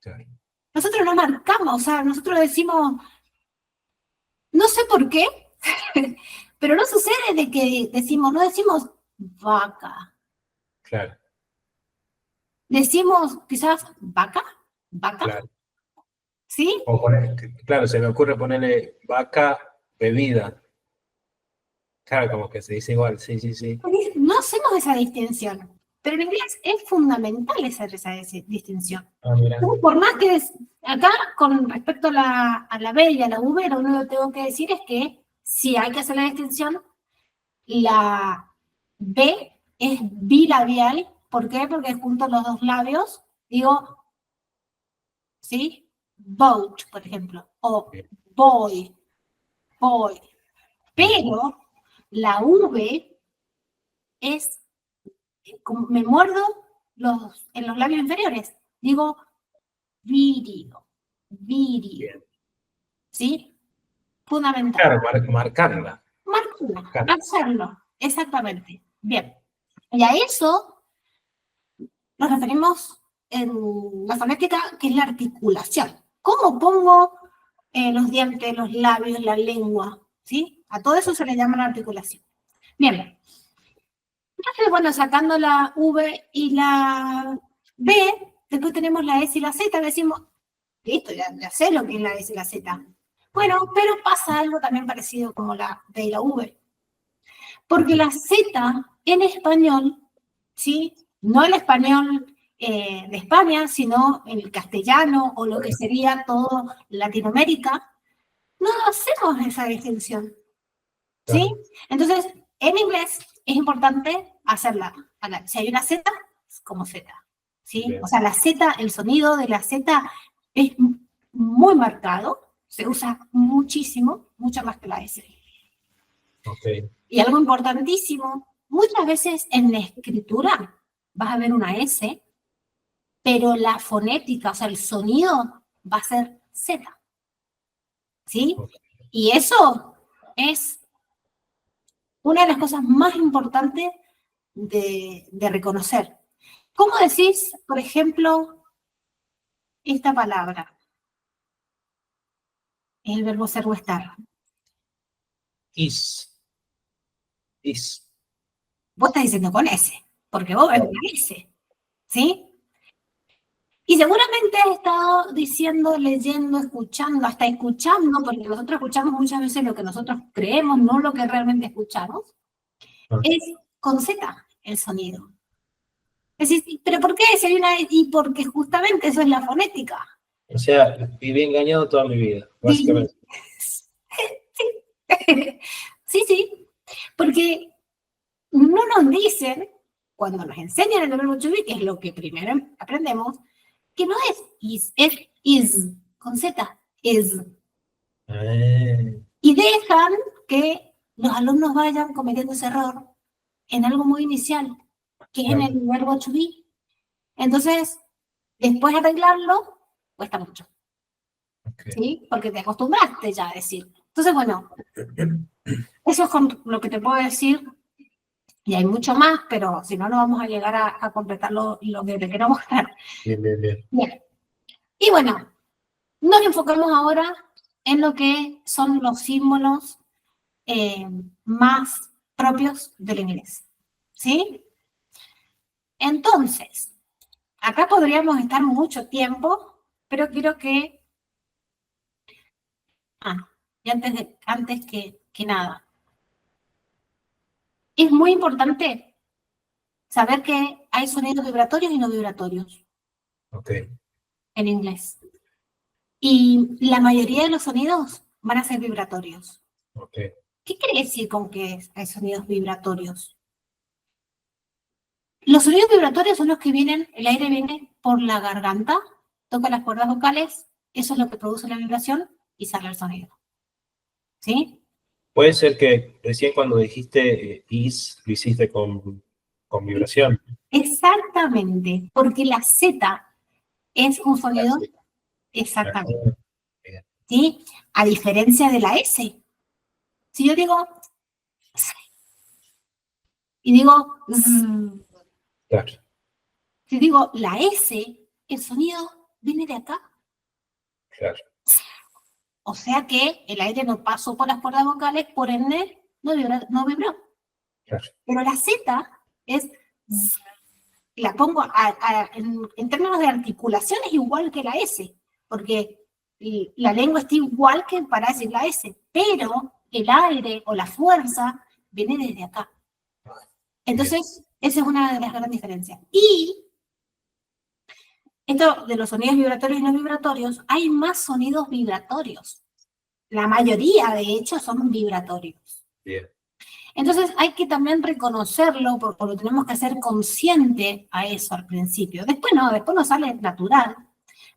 Claro. Nosotros no marcamos, o sea, nosotros decimos, no sé por qué, pero no sucede de que decimos, no decimos vaca. Claro, Decimos quizás vaca, claro. ¿sí? Claro, se me ocurre ponerle vaca, bebida. Claro, como que se dice igual, sí. No hacemos esa distinción, pero en inglés es fundamental esa distinción. Ah, mira, Por más que acá, con respecto a la B y a la V, lo único que tengo que decir es que si hay que hacer la distinción, la B es bilabial. ¿Por qué? Porque junto los dos labios digo, ¿sí? Boat, por ejemplo, o bien, boy, boy. bien, Pero la V es, como me muerdo en los labios inferiores. Digo, video, bien. ¿sí? Fundamental. Claro, marcarla. Marcarla, Claro, hacerlo, exactamente. Bien. Y a eso nos referimos en la fonética, que es la articulación. ¿Cómo pongo los dientes, los labios, la lengua? ¿Sí? A todo eso se le llama la articulación. Bien. Entonces, bueno, sacando la V y la B, después tenemos la S y la Z, decimos, listo, ya sé lo que es la S y la Z. Bueno, pero pasa algo también parecido como la B y la V. Porque la Z en español, ¿sí? No el español de España, sino el castellano o lo que sería todo Latinoamérica, no hacemos esa distinción, ¿sí? Entonces, en inglés es importante hacerla. Si hay una Z, como Z, ¿sí? Bien. O sea, la Z, el sonido de la Z es muy marcado, se usa muchísimo, mucho más que la S. Okay. Y algo importantísimo, muchas veces en la escritura vas a ver una S, pero la fonética, o sea, el sonido va a ser Z. ¿Sí? Okay. Y eso es una de las cosas más importantes de reconocer. ¿Cómo decís, por ejemplo, esta palabra? El verbo ser o estar. Is. Vos estás diciendo con S, porque vos ves una S, ¿sí? Y seguramente has estado diciendo, leyendo, escuchando, hasta escuchando, porque nosotros escuchamos muchas veces lo que nosotros creemos, no lo que realmente escuchamos, es con Z el sonido. Es decir, ¿pero por qué? Si hay una, y porque justamente eso es la fonética. O sea, viví engañado toda mi vida, básicamente. Sí, porque no nos dicen, cuando nos enseñan el verbo to be, que es lo que primero aprendemos, que no es is, con Z, is. Y dejan que los alumnos vayan cometiendo ese error en algo muy inicial, que es en el verbo to be. Entonces, después arreglarlo, cuesta mucho. Okay. ¿Sí? Porque te acostumbraste ya a decir. Entonces, bueno, eso es lo que te puedo decir. Y hay mucho más, pero si no, no vamos a llegar a completar lo que te quiero mostrar. Bien. Bien. Y bueno, nos enfocamos ahora en lo que son los símbolos más propios del inglés. ¿Sí? Entonces, acá podríamos estar mucho tiempo, pero quiero que... y antes que nada, es muy importante saber que hay sonidos vibratorios y no vibratorios Okay. en inglés. Y la mayoría de los sonidos van a ser vibratorios. Okay. ¿Qué quiere decir con que hay sonidos vibratorios? Los sonidos vibratorios son los que vienen, el aire viene por la garganta, toca las cuerdas vocales, eso es lo que produce la vibración y sale el sonido. ¿Sí? Puede ser que recién cuando dijiste is, lo hiciste con vibración. Exactamente, porque la Z es un sonido exactamente. ¿Sí? A diferencia de la S. Si yo digo y digo Claro. si digo la S, el sonido viene de acá. Claro. O sea que el aire no pasó por las cuerdas vocales, por ende no vibró. Claro. Pero la Z es, la pongo en términos de articulación es igual que la S, porque la lengua está igual que para decir la S, pero el aire o la fuerza viene desde acá. Entonces, esa es una de las grandes diferencias. Y esto de los sonidos vibratorios y no vibratorios, hay más sonidos vibratorios. La mayoría, de hecho, son vibratorios. Bien. Entonces hay que también reconocerlo, porque lo tenemos que hacer consciente a eso al principio. Después nos sale natural.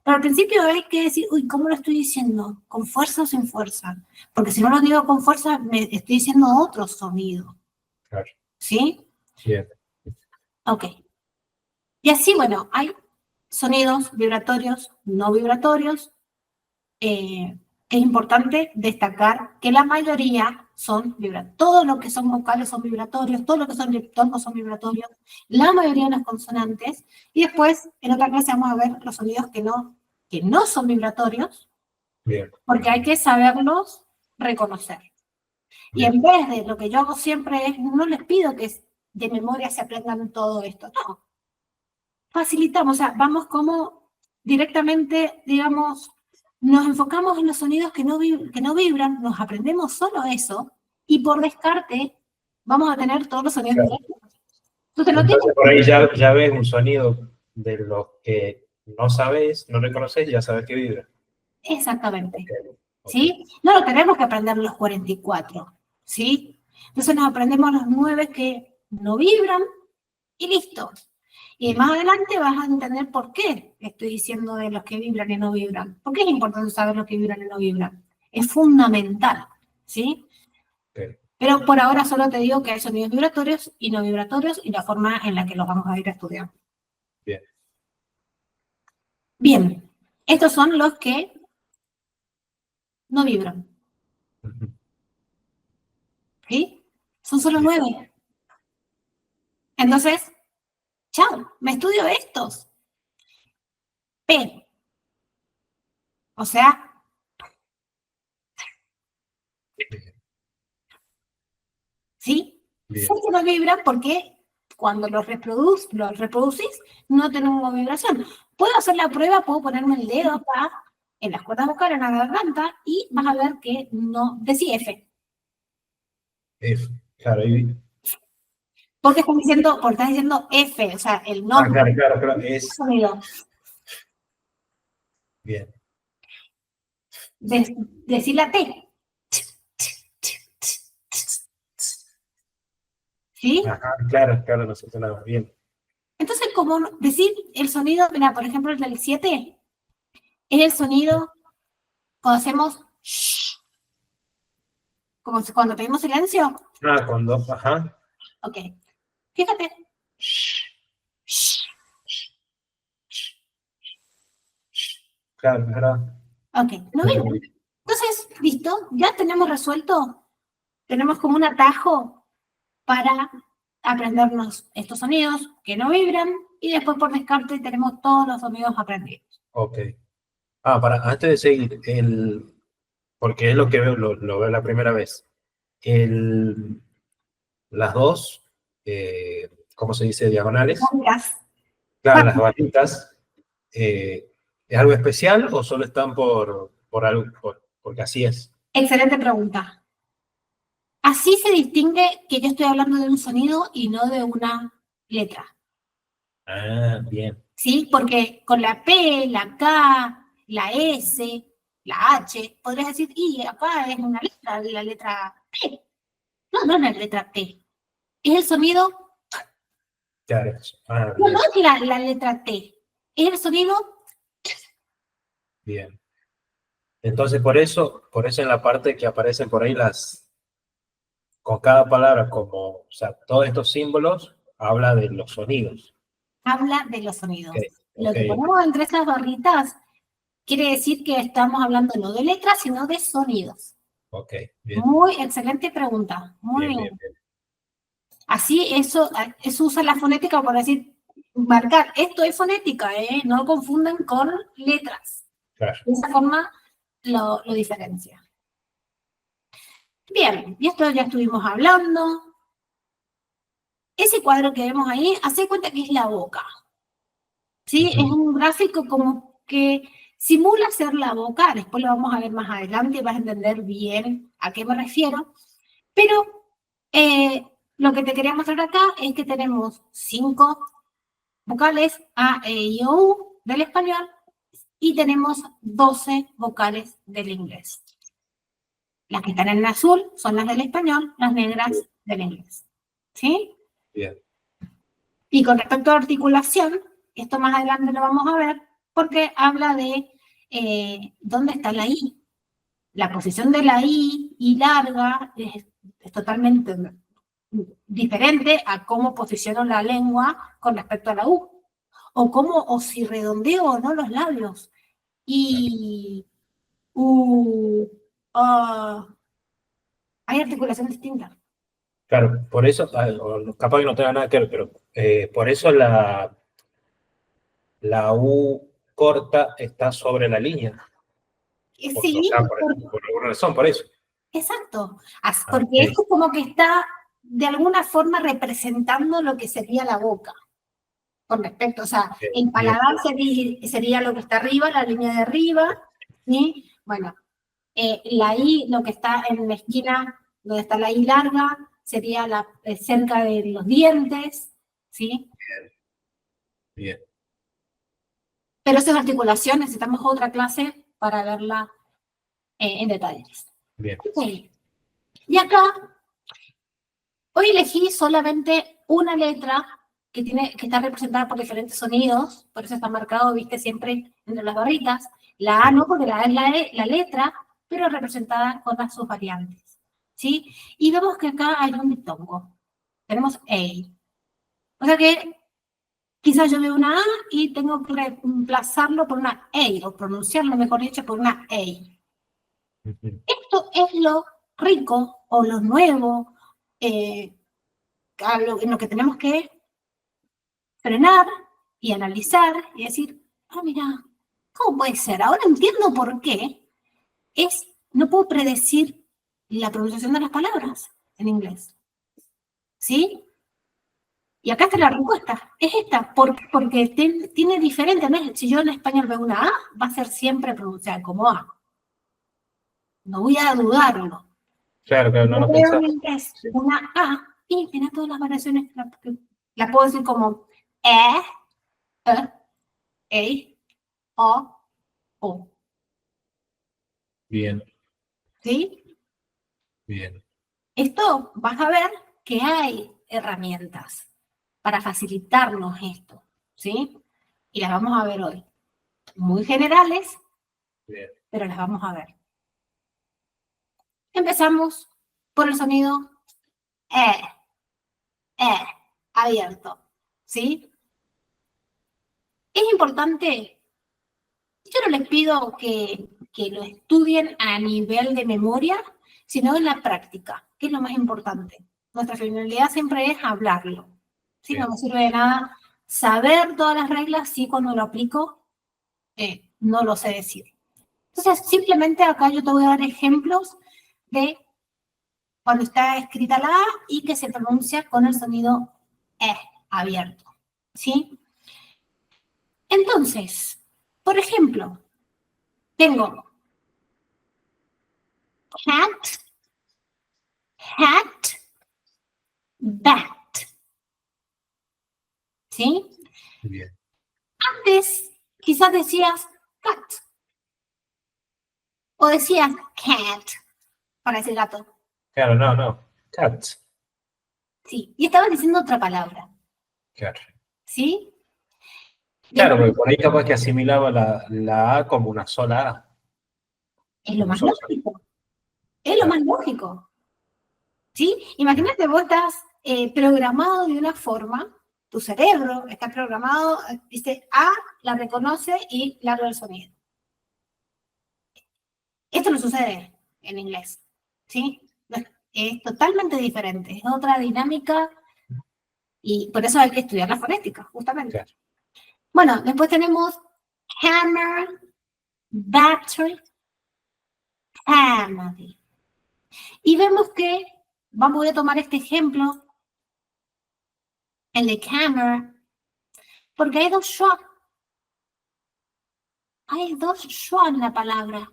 Pero al principio hay que decir, uy, ¿cómo lo estoy diciendo? ¿Con fuerza o sin fuerza? Porque si no lo digo con fuerza, me estoy diciendo otro sonido. Claro. ¿Sí? Bien. Ok. Y así, bueno, hay sonidos vibratorios, no vibratorios. Es importante destacar que la mayoría son vibratorios. Todo lo que son vocales son vibratorios, todo lo que son diptongos son vibratorios, la mayoría de las consonantes, y después en otra clase vamos a ver los sonidos que no son vibratorios, Bien. porque hay que saberlos reconocer. Y Bien. en vez de lo que yo hago siempre es, no les pido que de memoria se aprendan todo esto, no. Facilitamos, o sea, vamos como directamente, digamos, nos enfocamos en los sonidos que no vibran, nos aprendemos solo eso, y por descarte vamos a tener todos los sonidos Claro. vibrantes. Entonces, no Entonces tienes... por ahí ya ves un sonido de los que no sabes, no reconoces, ya sabes que vibra. Exactamente. Okay. ¿Sí? No lo tenemos que aprender los 44, ¿sí? Entonces nos aprendemos los 9 que no vibran y listo. Y más adelante vas a entender por qué estoy diciendo de los que vibran y no vibran. ¿Por qué es importante saber los que vibran y no vibran? Es fundamental, ¿sí? Okay. Pero por ahora solo te digo que hay sonidos vibratorios y no vibratorios y la forma en la que los vamos a ir a estudiar. Bien. Bien, estos son los que no vibran, ¿sí? Son solo 9. Entonces, chao, me estudio estos. P. O sea, ¿sí? Bien. Sé que no vibran porque cuando los reproducís, no tenemos vibración. Puedo hacer la prueba, puedo ponerme el dedo acá, en las cuerdas vocales, en la garganta, y vas a ver que no, decí F. F. Claro, y... Porque estás diciendo F, o sea, el Ah, nombre. claro, es... Sonido. Bien. Decí la T. ¿Sí? Ajá, claro, no sé nada. Bien. Entonces, como decir el sonido, mira, por ejemplo, el del 7, es el sonido cuando hacemos shh, como cuando pedimos silencio. Ah, cuando... Ajá. Ok. Fíjate. Claro, es verdad. Ok, ¿no ven? Entonces, listo, ya tenemos resuelto, tenemos como un atajo para aprendernos estos sonidos que no vibran y después por descarte tenemos todos los sonidos aprendidos. Ok. Ah, antes de seguir, porque es lo que veo, lo veo la primera vez. Las dos, ¿cómo se dice? Diagonales. Claro, las barritas. ¿Es algo especial o solo están por algo, porque así es? Excelente pregunta. Así se distingue que yo estoy hablando de un sonido y no de una letra. Ah, bien. ¿Sí? Porque con la P, la K, la S, la H, podrías decir, y acá es una letra, la letra T. No, no es la letra T. Es el sonido, Claro. Ah, no, no bien, es la letra T. Es el sonido, bien. Entonces, por eso en la parte que aparecen por ahí con cada palabra, o sea, todos estos símbolos, habla de los sonidos. habla de los sonidos. Okay, Lo que okay, ponemos entre esas barritas quiere decir que estamos hablando no de letras, sino de sonidos. ok, bien. Muy excelente pregunta. Muy Bien, bien. bien, bien. Así, eso usa la fonética para decir, marcar, esto es fonética, ¿eh? No lo confundan con letras. Claro. De esa forma lo diferencia. Bien, y esto ya estuvimos hablando. Ese cuadro que vemos ahí, hace cuenta que es la boca. ¿Sí? Es un gráfico como que simula ser la boca, después lo vamos a ver más adelante y vas a entender bien a qué me refiero. Pero lo que te quería mostrar acá es que tenemos 5 vocales A, E, I, O, U del español y tenemos 12 vocales del inglés. Las que están en azul son las del español, las negras del inglés. ¿Sí? Bien. Y con respecto a articulación, esto más adelante lo vamos a ver, porque habla de dónde está la I. La posición de la I larga, es totalmente diferente a cómo posiciono la lengua con respecto a la U. O si redondeo o no los labios. I, U, A, Hay articulación distinta. Claro, por eso, o capaz que no tenga nada que ver, pero por eso la U corta está sobre la línea. O Sí, sea, por alguna razón, por eso. exacto. Ah, Porque ok. esto como que está de alguna forma representando lo que sería la boca. Con respecto, o sea, Bien, el bien, paladar sería lo que está arriba, la línea de arriba, ¿sí? Bueno, la I, lo que está en la esquina donde está la I larga, sería cerca de los dientes, ¿sí? bien, Pero esa es articulación, necesitamos otra clase para verla en detalles. bien. Ok. Y acá, hoy elegí solamente una letra que está representada por diferentes sonidos, por eso está marcado, viste, siempre entre las barritas. La A Sí, no, porque la A es la letra, pero representada con las sus variantes, ¿sí? Y vemos que acá hay un diptongo. Tenemos A. O sea que quizás yo veo una A y tengo que reemplazarlo por una A, o pronunciarlo, mejor dicho, por una A. ujú, Esto es lo rico o lo nuevo, en lo que tenemos que frenar y analizar y decir, ah, mira, ¿cómo puede ser? Ahora entiendo por qué no puedo predecir la pronunciación de las palabras en inglés. ¿Sí? Y acá está la bien. respuesta. Es esta, porque tiene diferente. Si yo en español veo una A, va a ser siempre pronunciada como A. No voy a dudarlo. Claro, claro, no Yo lo veo en pensaba. inglés Sí. una A y tiene todas las variaciones. La puedo decir como E, O, O. Bien, ¿Sí? bien, Esto vas a ver que hay herramientas para facilitarnos esto, ¿sí? Y las vamos a ver hoy. Muy generales, bien. pero las vamos a ver. Empezamos por el sonido E, E, abierto, ¿sí? Es importante, yo no les pido que lo estudien a nivel de memoria, sino en la práctica, que es lo más importante. Nuestra finalidad siempre es hablarlo. ¿Sí? No Bien. me sirve de nada saber todas las reglas si cuando lo aplico no lo sé decir. Entonces, simplemente acá yo te voy a dar ejemplos de cuando está escrita la A y que se pronuncia con el sonido E abierto. ¿Sí? Entonces, por ejemplo, tengo cat, hat, bat. ¿Sí? Bien. Antes quizás decías cat o decías cat para decir gato. Claro, no, no. Cat. Sí, y estabas diciendo otra palabra. Claro. ¿Sí? Claro, Después porque por ahí capaz que asimilaba la A como una sola A, es lo como un más solo sonido. lógico. Es lo Claro. más lógico. ¿Sí? Bien. Imagínate, vos estás programado de una forma, tu cerebro está programado, dice A, la reconoce y larga el sonido. Esto no sucede en inglés, ¿sí? Es totalmente diferente, es otra dinámica y por eso hay que estudiar la fonética, justamente. Claro. Bueno, después tenemos hammer, battery, hammer. Y vemos que, voy a tomar este ejemplo, el de camera, porque hay dos schwa en la palabra.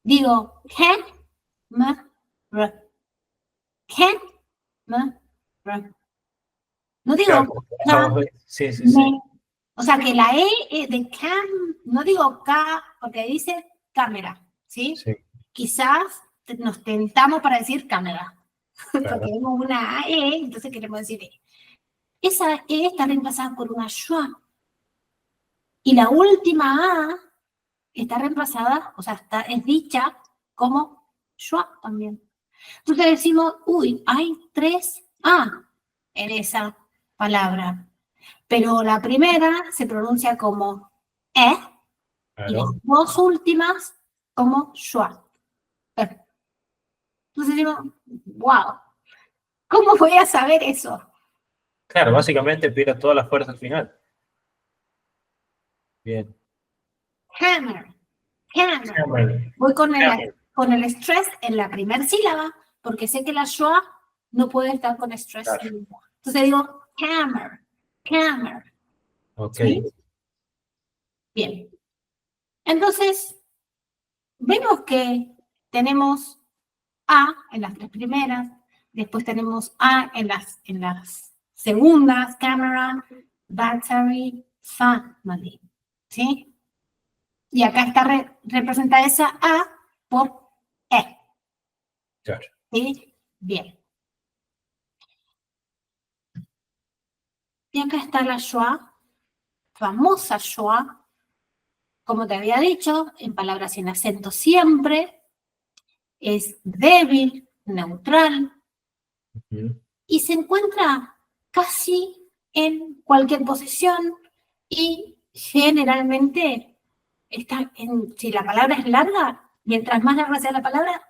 Digo, camera, camera. No digo, Claro, eso, sí, sí, sí. me, o sea que la E de cam, no digo K, porque dice cámara, ¿sí? Sí, Quizás nos tentamos para decir cámara, porque claro. vemos una E, entonces queremos decir E. Esa E está reemplazada por una schwa. Y la última A está reemplazada, o sea, es dicha como schwa también. Entonces decimos, uy, hay tres A en esa palabra. Pero la primera se pronuncia como E y las Claro. dos últimas como schwa. Entonces digo, wow, ¿cómo voy a saber eso? Claro, básicamente pierde toda la fuerza al final. Bien. Hammer, hammer. Hammer. Voy con Hammer. el stress en la primera sílaba, porque sé que la schwa no puede estar con stress. Claro. Entonces digo, hammer, hammer. Ok. ¿Sí? Bien. Entonces, vemos que tenemos A en las tres primeras, después tenemos A en las segundas, camera, battery, family, ¿sí? Y acá está representada esa A por E, Claro. ¿sí? Bien. Y acá está la schwa, famosa schwa, como te había dicho, en palabras sin acento siempre, es débil, neutral, y se encuentra casi en cualquier posición y generalmente está si la palabra es larga, mientras más larga sea la palabra,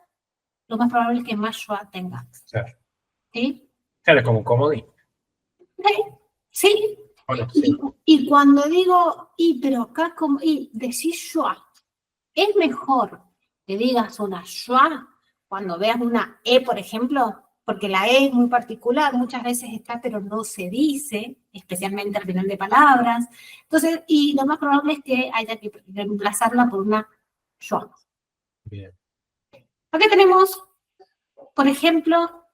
lo más probable es que más schwa tenga. Claro. ¿Sí? Claro, es como un comodín. Sí. Bueno, sí. Y cuando digo, pero acá como, decís schwa, es mejor que digas una schwa cuando veas una E, por ejemplo, porque la E es muy particular, muchas veces está, pero no se dice, especialmente al final de palabras. Entonces, y lo más probable es que haya que reemplazarla por una schwa. Bien. Acá tenemos, por ejemplo,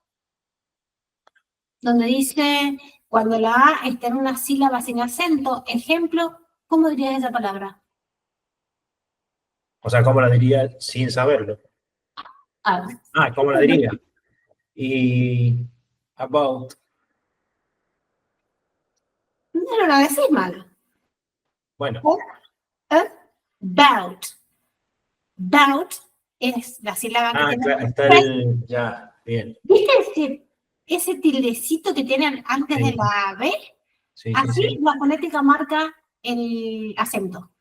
donde dice, cuando la A está en una sílaba sin acento, ejemplo, ¿cómo dirías esa palabra? O sea, ¿cómo la diría sin saberlo? Ah, ¿Cómo la diría? Y about. no lo decís mal. Bueno. About. About es la sílaba que tiene. Claro, está el. Ya, bien. ¿Viste ese tildecito que tienen antes de Sí, la B? sí, sí, Así sí. la fonética marca el acento.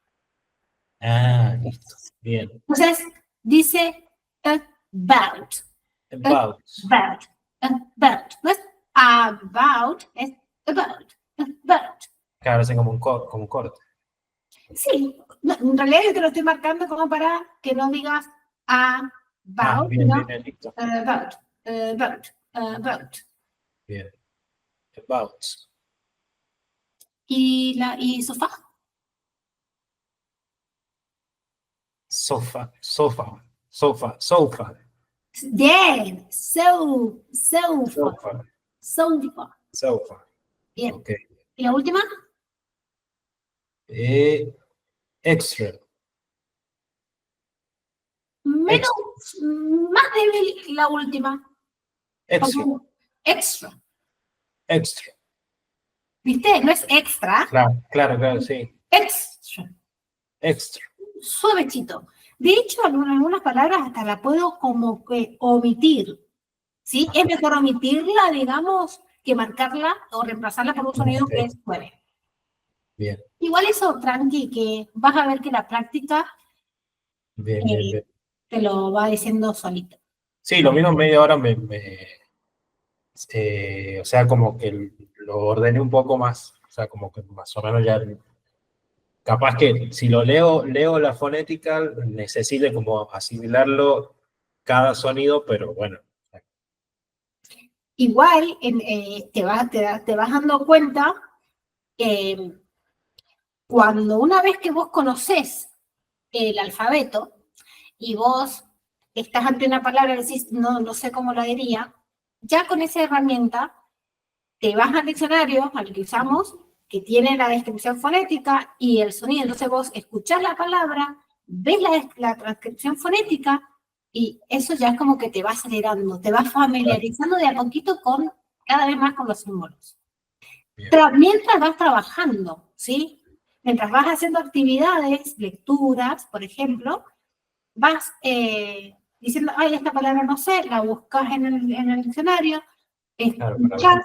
Listo. Bien. Entonces, dice about. About. About. About. No es about, es about. About. Claro, hacen como un corte. Sí, no, en realidad yo te lo estoy marcando como para que no digas about, Bien, sino bien, bien, listo. about. Bien. About. Y sofá. Sofa, sofa, sofa, sofa, Bien, sofa, sofa, sofa. sofa. Bien. Ok. ¿Y la última? Extra. Menos, Extra. más débil la última. Extra. Extra. Extra. ¿Viste? No es extra. Claro, claro, claro, sí. Extra. Extra. Suavecito. De hecho, algunas palabras hasta la puedo como que omitir. ¿Sí? Es mejor omitirla, digamos, que marcarla o reemplazarla por un sonido que es suave. Bien. Igual eso, tranqui, que vas a ver que la práctica Bien, bien, bien. te lo va diciendo solito. Sí, lo mismo media hora o sea, como que lo ordené un poco más, o sea, como que más o menos ya, capaz que si lo leo la fonética, necesite como asimilarlo cada sonido, pero bueno. Igual te vas dando cuenta que cuando una vez que vos conocés el alfabeto y vos estás ante una palabra y decís, no sé cómo la diría, ya con esa herramienta te vas al diccionario, al que usamos, que tiene la descripción fonética y el sonido. Entonces vos escuchás la palabra, ves la transcripción fonética y eso ya es como que te va acelerando, te va familiarizando de a poquito cada vez más con los símbolos. Mientras vas trabajando, ¿sí? Mientras vas haciendo actividades, lecturas, por ejemplo, vas diciendo, ay, esta palabra no sé, la buscas en el diccionario, escuchas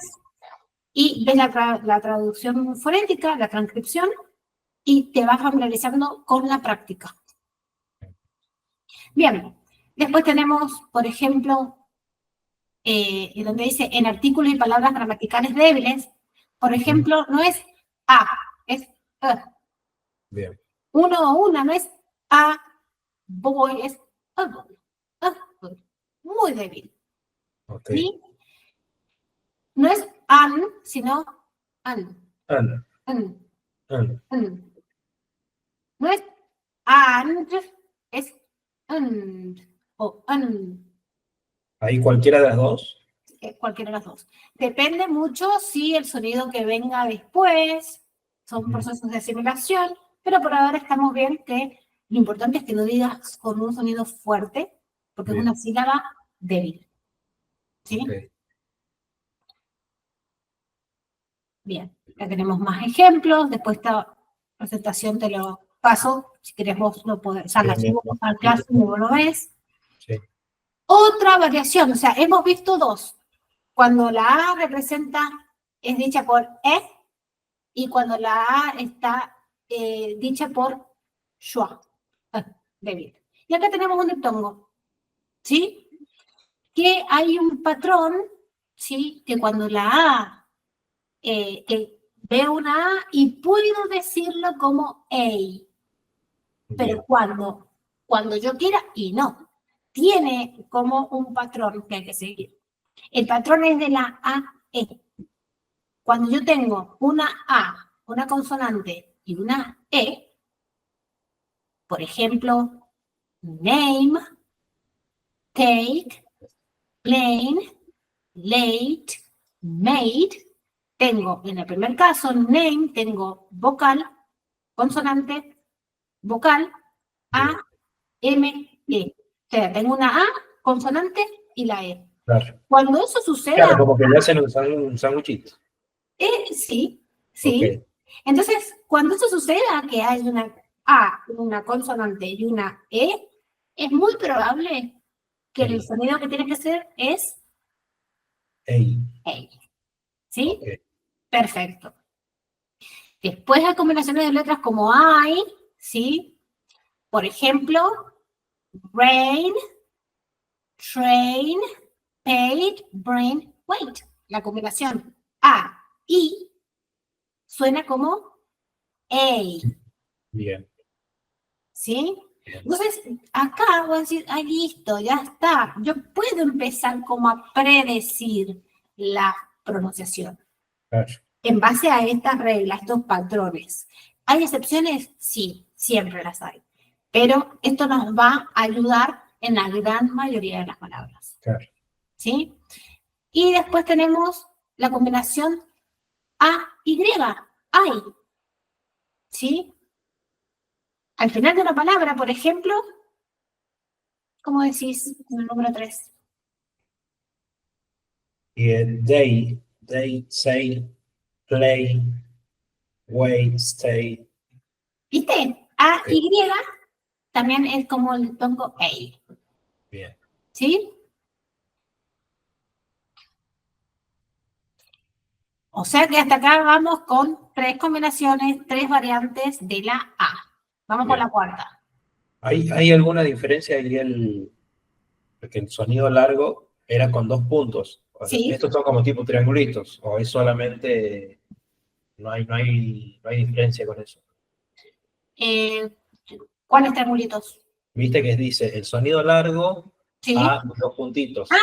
y ves la traducción fonética, la transcripción, y te vas familiarizando con la práctica. Bien, después tenemos, por ejemplo, y donde dice en artículos y palabras gramaticales débiles, por ejemplo, no es a, es Bien. uno o una, no es a boy, es a boy, a boy. Muy débil. Ok. ¿Sí? No es an, sino an, Ana, an, Ana. an. No es and, es and o an. Ahí cualquiera de las dos. Cualquiera de las dos. Depende mucho si el sonido que venga después son procesos de asimilación, pero por ahora estamos bien que lo importante es que lo digas con un sonido fuerte, porque es Bien. una sílaba débil. ¿Sí? Ok. Bien, ya tenemos más ejemplos, después esta presentación te lo paso, si querés vos lo podés, o sea, la Bien, bien. subo al Classroom y vos lo ves. Sí. Otra variación, o sea, hemos visto dos. Cuando la A representa, es dicha por E, y cuando la A está dicha por schwa, débil. Y acá tenemos un diptongo, ¿sí? Que hay un patrón, ¿sí? Que cuando la A, que veo una A y puedo decirlo como A, pero Bien. cuando yo quiera y no. Tiene como un patrón que hay que seguir. El patrón es de la A, E. Cuando yo tengo una A, una consonante y una E, por ejemplo, name, take, plane, late, made, tengo en el primer caso, name, tengo vocal, consonante, vocal, A, Bien. M, E. O sea, tengo una A, consonante y la E. Claro. Cuando eso suceda, Claro, como que le hacen un sándwichito. sí, Ok. sí. Entonces, cuando eso suceda, que hay una A, una consonante y una E, es muy probable que el Ey. sonido que tiene que ser es Ey. E. ¿Sí? Ok. Perfecto. Después hay combinaciones de letras como I, ¿sí? Por ejemplo, rain, train, paid, brain, wait. La combinación A, I suena como A. Bien. ¿Sí? Bien. Entonces, acá voy a decir, ah, listo, ya está. Yo puedo empezar como a predecir la pronunciación Claro. en base a estas reglas, estos patrones. ¿Hay excepciones? Sí, siempre las hay. Pero esto nos va a ayudar en la gran mayoría de las palabras. Claro. ¿Sí? Y después tenemos la combinación A-Y, ay, ¿sí? Al final de una palabra, por ejemplo, ¿cómo decís en el número 3? Y el they, say, play, wait, stay. ¿Viste? Ok. A-Y también es como el tongo A, Bien. ¿sí? O sea que hasta acá vamos con 3 combinaciones, 3 variantes de la A. Vamos por Bien. la cuarta. ¿Hay alguna diferencia ahí porque el sonido largo era con dos puntos? O sea, ¿Sí? estos son como tipo triangulitos, o es solamente, no hay diferencia con eso. Eh, ¿Cuáles triangulitos? Viste que dice el sonido largo ¿Sí? a dos puntitos. Ah,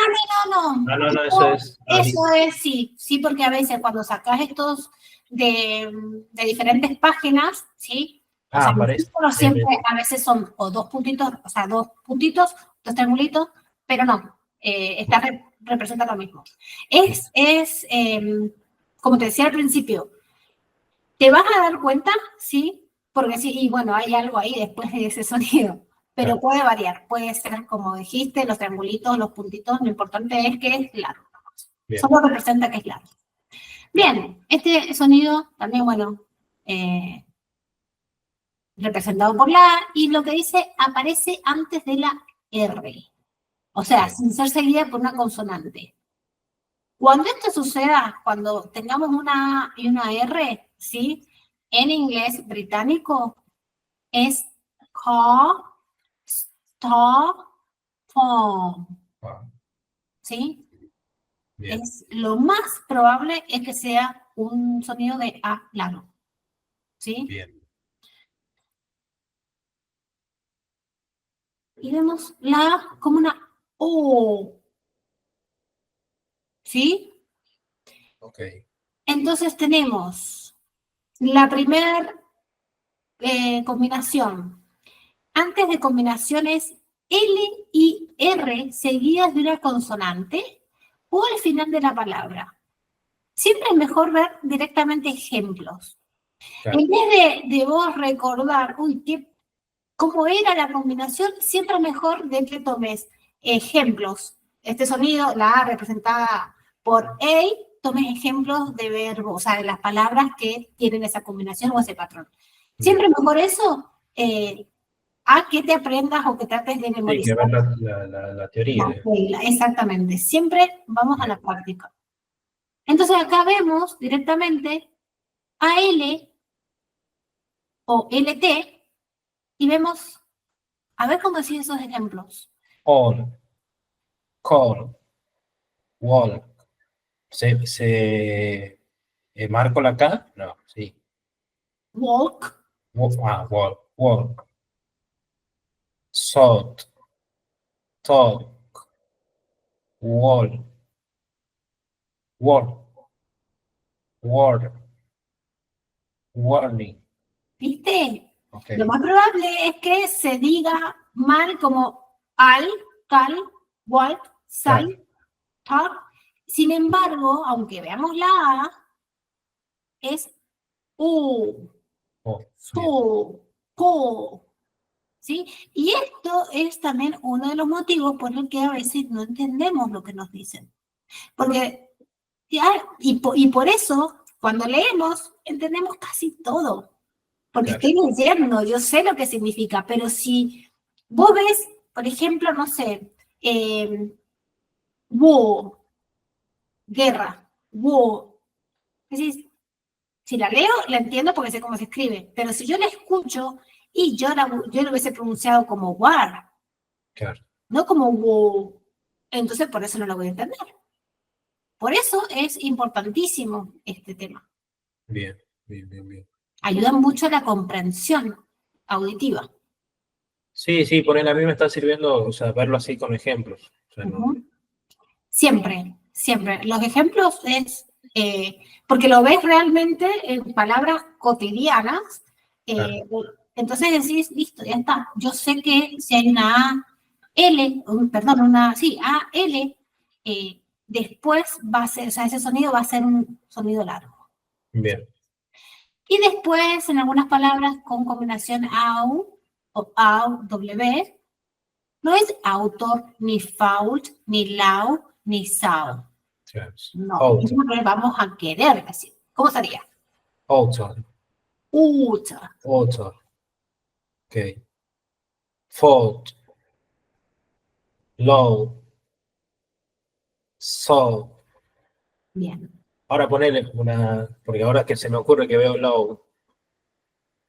no, no. Ah, no, no, eso es. Eso es, sí. Sí, porque a veces cuando sacas estos de diferentes páginas, ¿sí? O sea, los Aparece. símbolos Bien, siempre bien. a veces son o dos puntitos, o sea, dos puntitos, dos triangulitos, pero no, representa lo mismo. Como te decía al principio, te vas a dar cuenta, ¿sí? Porque sí, y bueno, hay algo ahí después de ese sonido, pero Claro, puede variar, puede ser como dijiste, los triangulitos, los puntitos, lo importante es que es largo. bien. Solo representa que es largo. Bien, este sonido también, bueno, representado por la A, y lo que dice aparece antes de la R, o sea, Bien. sin ser seguida por una consonante. Cuando esto suceda, cuando tengamos una A y una R, ¿sí? En inglés británico es call, stop, form, Wow. ¿sí? Bien, Lo más probable es que sea un sonido de A largo, ¿sí? bien. Y vemos la A como una O, ¿sí? Ok. Entonces tenemos la primera combinación. Antes de combinaciones L y R seguidas de una consonante o al final de la palabra. Siempre es mejor ver directamente ejemplos. Claro. En vez de vos recordar, uy, cómo era la combinación, siempre es mejor de que tomes ejemplos. Este sonido, la A representada por A, tomes ejemplos de verbos, o sea, de las palabras que tienen esa combinación o ese patrón. Siempre Bien. mejor eso a que te aprendas o que trates de Sí, que memorizar ver la teoría. la regla. Exactamente. Siempre vamos a Bien. la práctica. Entonces acá vemos directamente AL o LT y vemos, a ver cómo decir esos ejemplos. On, call, walk. ¿Marco la K? No, sí. Walk, Walk, walk. Salt, talk, wall, wall, word, warning. ¿viste? Ok, Lo más probable es que se diga mal como al, cal, walk, claro. sal, talk. Sin embargo, aunque veamos la A, es U, Oh, bien, su, co, ¿sí? Y esto es también uno de los motivos por el que a veces no entendemos lo que nos dicen. Porque, y por eso, cuando leemos, entendemos casi todo. Porque claro. estoy leyendo, yo sé lo que significa, pero si vos ves, por ejemplo, no sé, war, guerra, war, decís, si la leo, la entiendo porque sé cómo se escribe, pero si yo la escucho y yo lo hubiese pronunciado como war, Claro. no como war, entonces por eso no lo voy a entender. Por eso es importantísimo este tema. Bien, bien, bien, bien. Ayuda mucho a la comprensión auditiva. Sí, sí, por a mí me está sirviendo, o sea, verlo así con ejemplos. O sea, no, Ujú. Siempre, siempre. Los ejemplos es, porque lo ves realmente en palabras cotidianas, claro, eh, entonces decís, listo, ya está. Yo sé que si hay una A, L, perdón, sí, A, L, después va a ser, o sea, ese sonido va a ser un sonido largo. bien, Y después, en algunas palabras con combinación AU o AU, W, no es autor, ni fault, ni lau, ni sao. claro. No, es Auto, lo que vamos a querer decir. ¿Cómo sería? auto, Uta. auto, ok. Fault, low, so. Bien. Ahora ponele una, porque ahora que se me ocurre que veo low,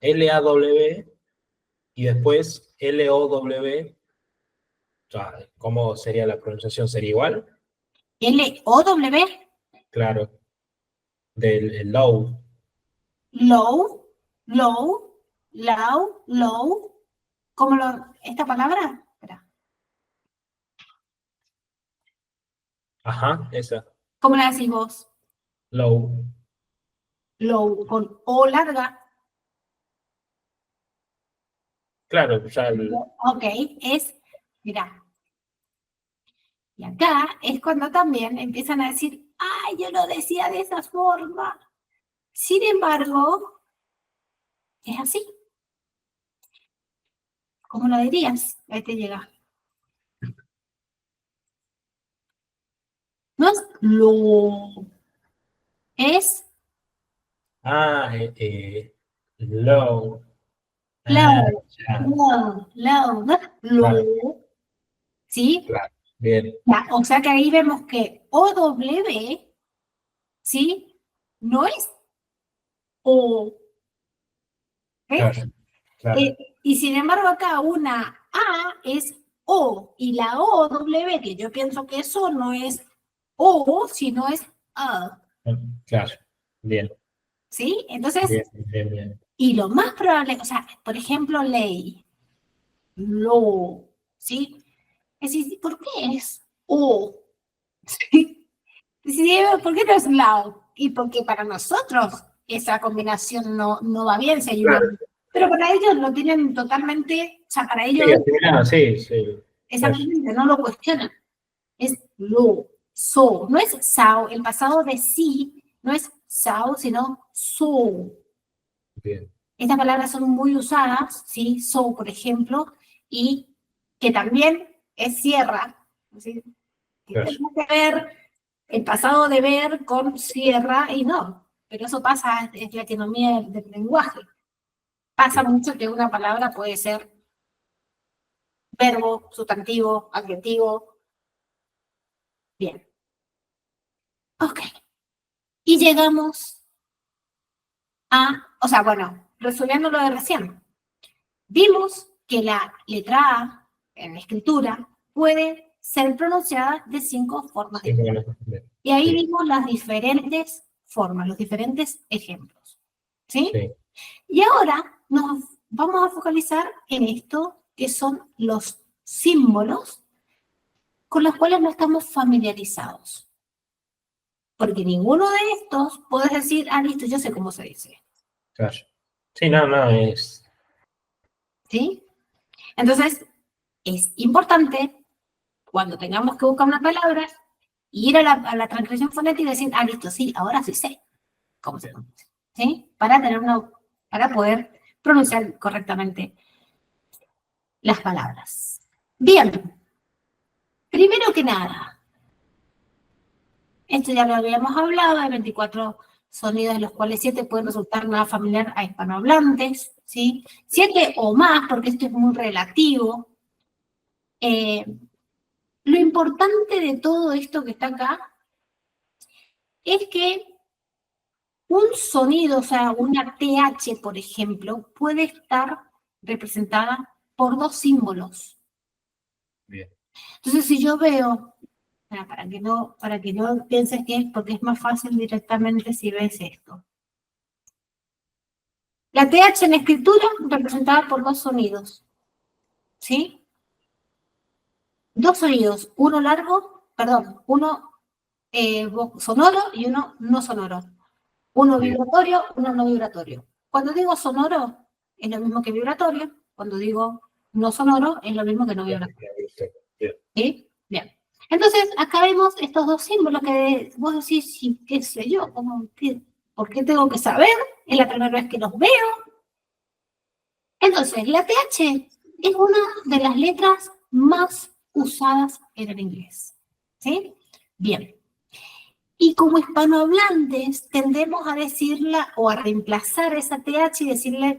L-A-W y después L-O-W, o sea, ¿cómo sería la pronunciación? ¿Sería igual? L-O-W, Claro, del el low. low, low, low, low. ¿Cómo esta palabra? Espera. Ajá, esa, ¿Cómo la decís vos? low. Low, con O larga. Claro, ya Ok, mira, y acá es cuando también empiezan a decir, ay, yo lo decía de esa forma. Sin embargo, es así. ¿Cómo lo dirías? Ahí te llega. No es lo, es low. Ah, low, ya, low, no es claro, lo, ¿sí? claro, bien, Ya, o sea que ahí vemos que OW, ¿sí? No es O, ¿ves? claro, claro, Y sin embargo acá una A es O y la OW, que yo pienso que eso no es o si no es Claro, bien, ¿sí? Entonces, bien, bien, bien. y lo más probable, o sea, por ejemplo, ley, law, ¿sí? Es decir, ¿por qué es o? ¿Sí? Sí, ¿por qué no es law? Y porque para nosotros esa combinación no va bien si hay una. Claro, Pero para ellos lo tienen totalmente, o sea, para ellos sí, asimilado, sí, sí. Claro, exactamente, no lo cuestionan. Es lo, so, no es sao, el pasado de sí no es sao, sino so. bien, Estas palabras son muy usadas, ¿sí? So, por ejemplo, y que también es sierra, ¿sí? Que claro, tiene que ver el pasado de ver con sierra y no, pero eso pasa, es la economía del lenguaje. Pasa bien, mucho que una palabra puede ser verbo, sustantivo, adjetivo. Bien, ok. Y llegamos o sea, bueno, resolviendo lo de recién, vimos que la letra A en la escritura puede ser pronunciada de 5 formas sí, diferentes. bueno, bien, Y ahí sí, vimos las diferentes formas, los diferentes ejemplos. ¿Sí? sí, Y ahora nos vamos a focalizar en esto que son los símbolos con los cuales no estamos familiarizados. Porque ninguno de estos puedes decir, listo, yo sé cómo se dice. claro. Sí, no, no, es, ¿Sí? Entonces, es importante cuando tengamos que buscar una palabra, ir a la transcripción fonética y decir, listo, sí, ahora sí sé cómo se pronuncia. ¿Sí? Para poder pronunciar correctamente las palabras. Bien, primero que nada, esto ya lo habíamos hablado, hay 24 sonidos de los cuales 7 pueden resultar nada familiar a hispanohablantes, ¿sí? 7 o más, porque esto es muy relativo. Eh, lo importante de todo esto que está acá es que un sonido, o sea, una TH, por ejemplo, puede estar representada por 2 símbolos. bien, Entonces, si yo veo, para que no pienses que es porque es más fácil directamente si ves esto. La TH en escritura representada por 2 sonidos, ¿sí? 2 sonidos, uno largo, perdón, uno sonoro y uno no sonoro. Uno bien. vibratorio, uno no vibratorio. Cuando digo sonoro, es lo mismo que vibratorio. Cuando digo no sonoro, es lo mismo que no Bien, vibratorio. bien, ¿Sí? Bien. Entonces, acá vemos estos 2 símbolos que vos decís, sí, qué sé yo, ¿por qué tengo que saber? Es la primera vez que los veo. Entonces, la TH es una de las letras más usadas en el inglés. ¿Sí? Bien. Y como hispanohablantes tendemos a decirla o a reemplazar esa TH y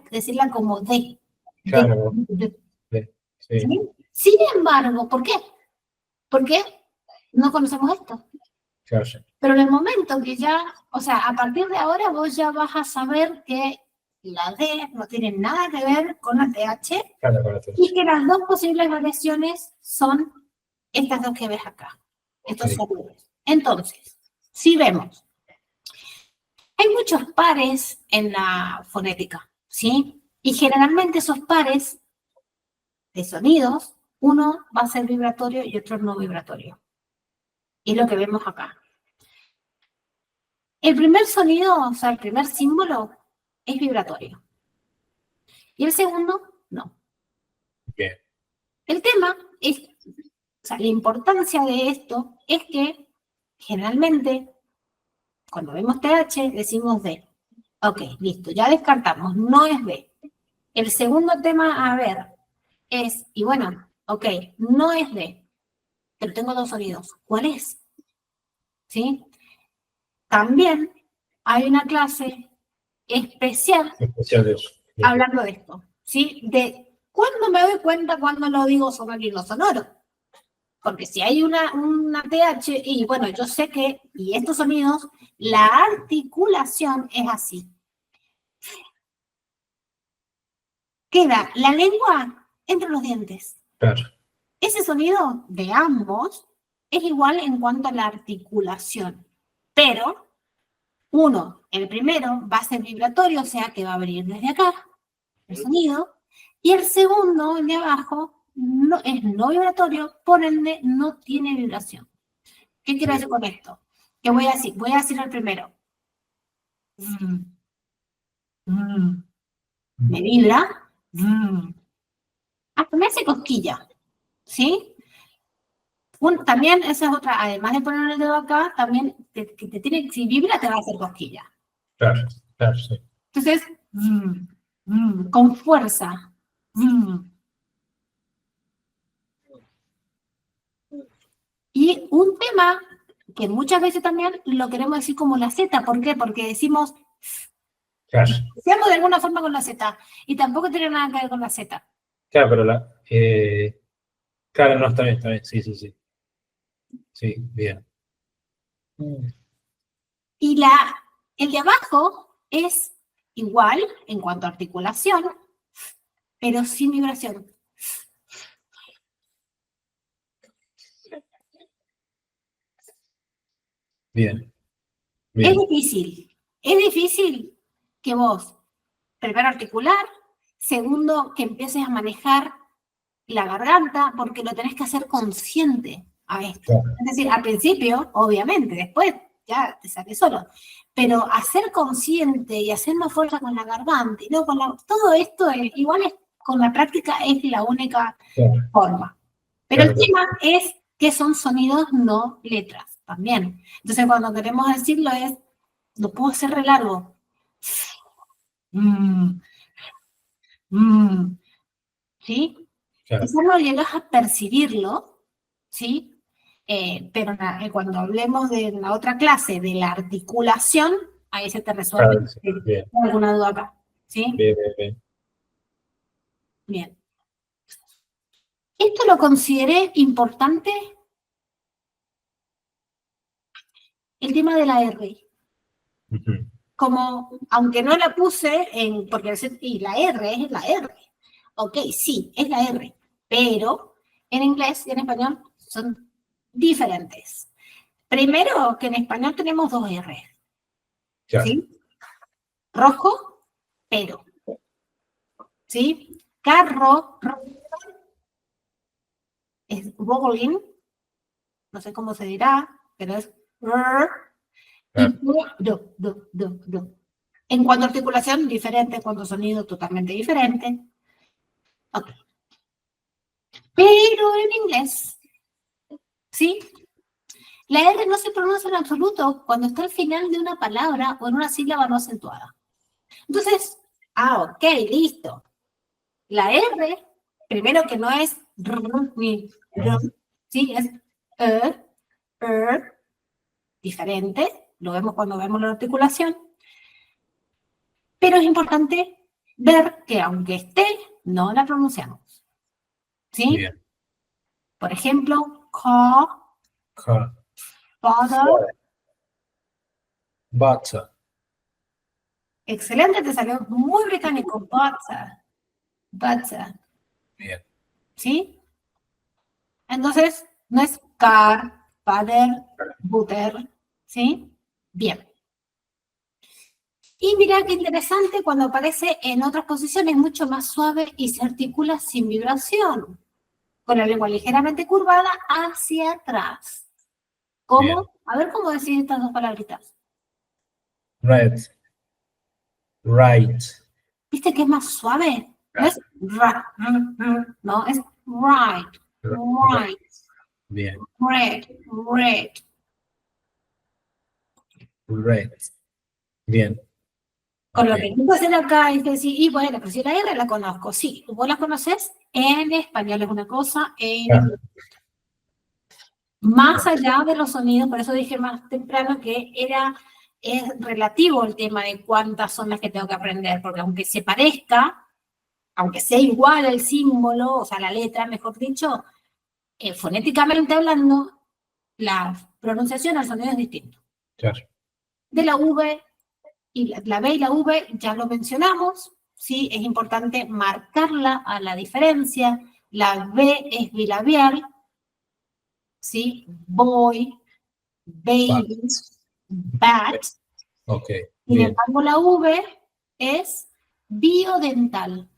decirla como D. claro, De, bien, ¿sí? sí, Sin embargo, ¿por qué? Porque no conocemos esto. claro, Pero en el momento que ya, o sea, a partir de ahora vos ya vas a saber que la D no tiene nada que ver con la TH claro, con la y atención. que las 2 posibles variaciones son estas 2 que ves acá. Estos Sí, sonidos. Entonces, si vemos, hay muchos pares en la fonética, ¿sí? Y generalmente esos pares de sonidos, uno va a ser vibratorio y otro no vibratorio. Y es lo que vemos acá. El primer sonido, o sea, el primer símbolo es vibratorio. Y el segundo, no. bien, El tema es, o sea, la importancia de esto es que generalmente cuando vemos TH decimos D. Ok, listo, ya descartamos, no es B. El segundo tema a ver y bueno, ok, no es D, pero tengo 2 sonidos. ¿Cuál es? ¿Sí? También hay una clase especial especial de uso. Bien, hablando de esto, ¿sí? De cuándo me doy cuenta cuando lo digo sonoro y no sonoro. Porque si hay una TH, y bueno, yo sé que, y estos sonidos, la articulación es así. Queda la lengua entre los dientes. claro, Ese sonido de ambos es igual en cuanto a la articulación, pero el primero va a ser vibratorio, o sea que va a venir desde acá, el sonido, y el segundo, el de abajo, no, es no vibratorio, por ende no tiene vibración. ¿Qué quiero decir con esto? ¿Qué voy a decir? Voy a decir el primero. Me vibra. Hasta me hace cosquilla, ¿sí? También, esa es otra, además de poner el dedo acá, también si vibra te va a hacer cosquilla. Claro, claro, sí. Entonces, con fuerza. Y un tema que muchas veces también lo queremos decir como la Z. ¿Por qué? Porque decimos, Claro. seamos de alguna forma con la Z. Y tampoco tiene nada que ver con la Z. Claro, pero claro, no, está bien, sí, sí, sí. Sí, bien. Y el de abajo es igual en cuanto a articulación, pero sin vibración. Bien. Bien. Es difícil que vos, primero articular, segundo, que empieces a manejar la garganta, porque lo tenés que hacer consciente a esto. Claro. Es decir, al principio, obviamente, después ya te sale solo, pero hacer consciente y hacer más fuerza con la garganta, y luego todo esto, con la práctica es la única forma. Pero el tema es que son sonidos, no letras, también. Entonces, cuando queremos decirlo lo puedo hacer re largo. ¿Sí? Claro. Quizás no llegas a percibirlo, ¿sí? Pero cuando hablemos de la otra clase, de la articulación, ahí se te resuelve. Claro, sí. Bien. ¿Hay alguna duda acá? ¿Sí? Bien, bien, bien. Bien. Esto lo consideré importante, el tema de la R. Como, aunque no la puse y la R es la R. Ok, sí, es la R, pero en inglés y en español son diferentes. Primero, que en español tenemos dos R. Claro. ¿Sí? Rojo, pero. ¿Sí? Carro, es rolling, no sé cómo se dirá, pero es y do. En cuanto a articulación, diferente, en cuanto a sonido, totalmente diferente. Ok. Pero en inglés, ¿sí? La R no se pronuncia en absoluto cuando está al final de una palabra o en una sílaba no acentuada. Entonces, ok, listo. La R, primero que no es ni sí, es diferente, lo vemos cuando vemos la articulación, pero es importante ver que aunque esté, no la pronunciamos. ¿Sí? Bien. Por ejemplo, car, father. Butter. Excelente, te salió muy británico, butter. Bien. ¿Sí? Entonces, no es car, father, butter, ¿sí? Bien. Y mira qué interesante, cuando aparece en otras posiciones mucho más suave y se articula sin vibración, con la lengua ligeramente curvada hacia atrás. ¿Cómo? Bien. A ver cómo decís estas dos palabritas. Red. Right. ¿Viste que es más suave? No es no, es right, right. Bien. Red. Red. Bien. Con lo que tú hacer acá es decir, y bueno, pero si la R la conozco, sí, vos la conoces, en español es una cosa, más allá de los sonidos, por eso dije más temprano que es relativo el tema de cuántas son las que tengo que aprender, porque aunque se parezca, aunque sea igual el símbolo, o sea, la letra, mejor dicho, fonéticamente hablando, la pronunciación al sonido es distinto. Claro. De la V y la B y la V ya lo mencionamos, ¿sí? Es importante marcarla a la diferencia. La B es bilabial, ¿sí? Boy, baby, bat. Ok, Sin bien. embargo, la V es biodental.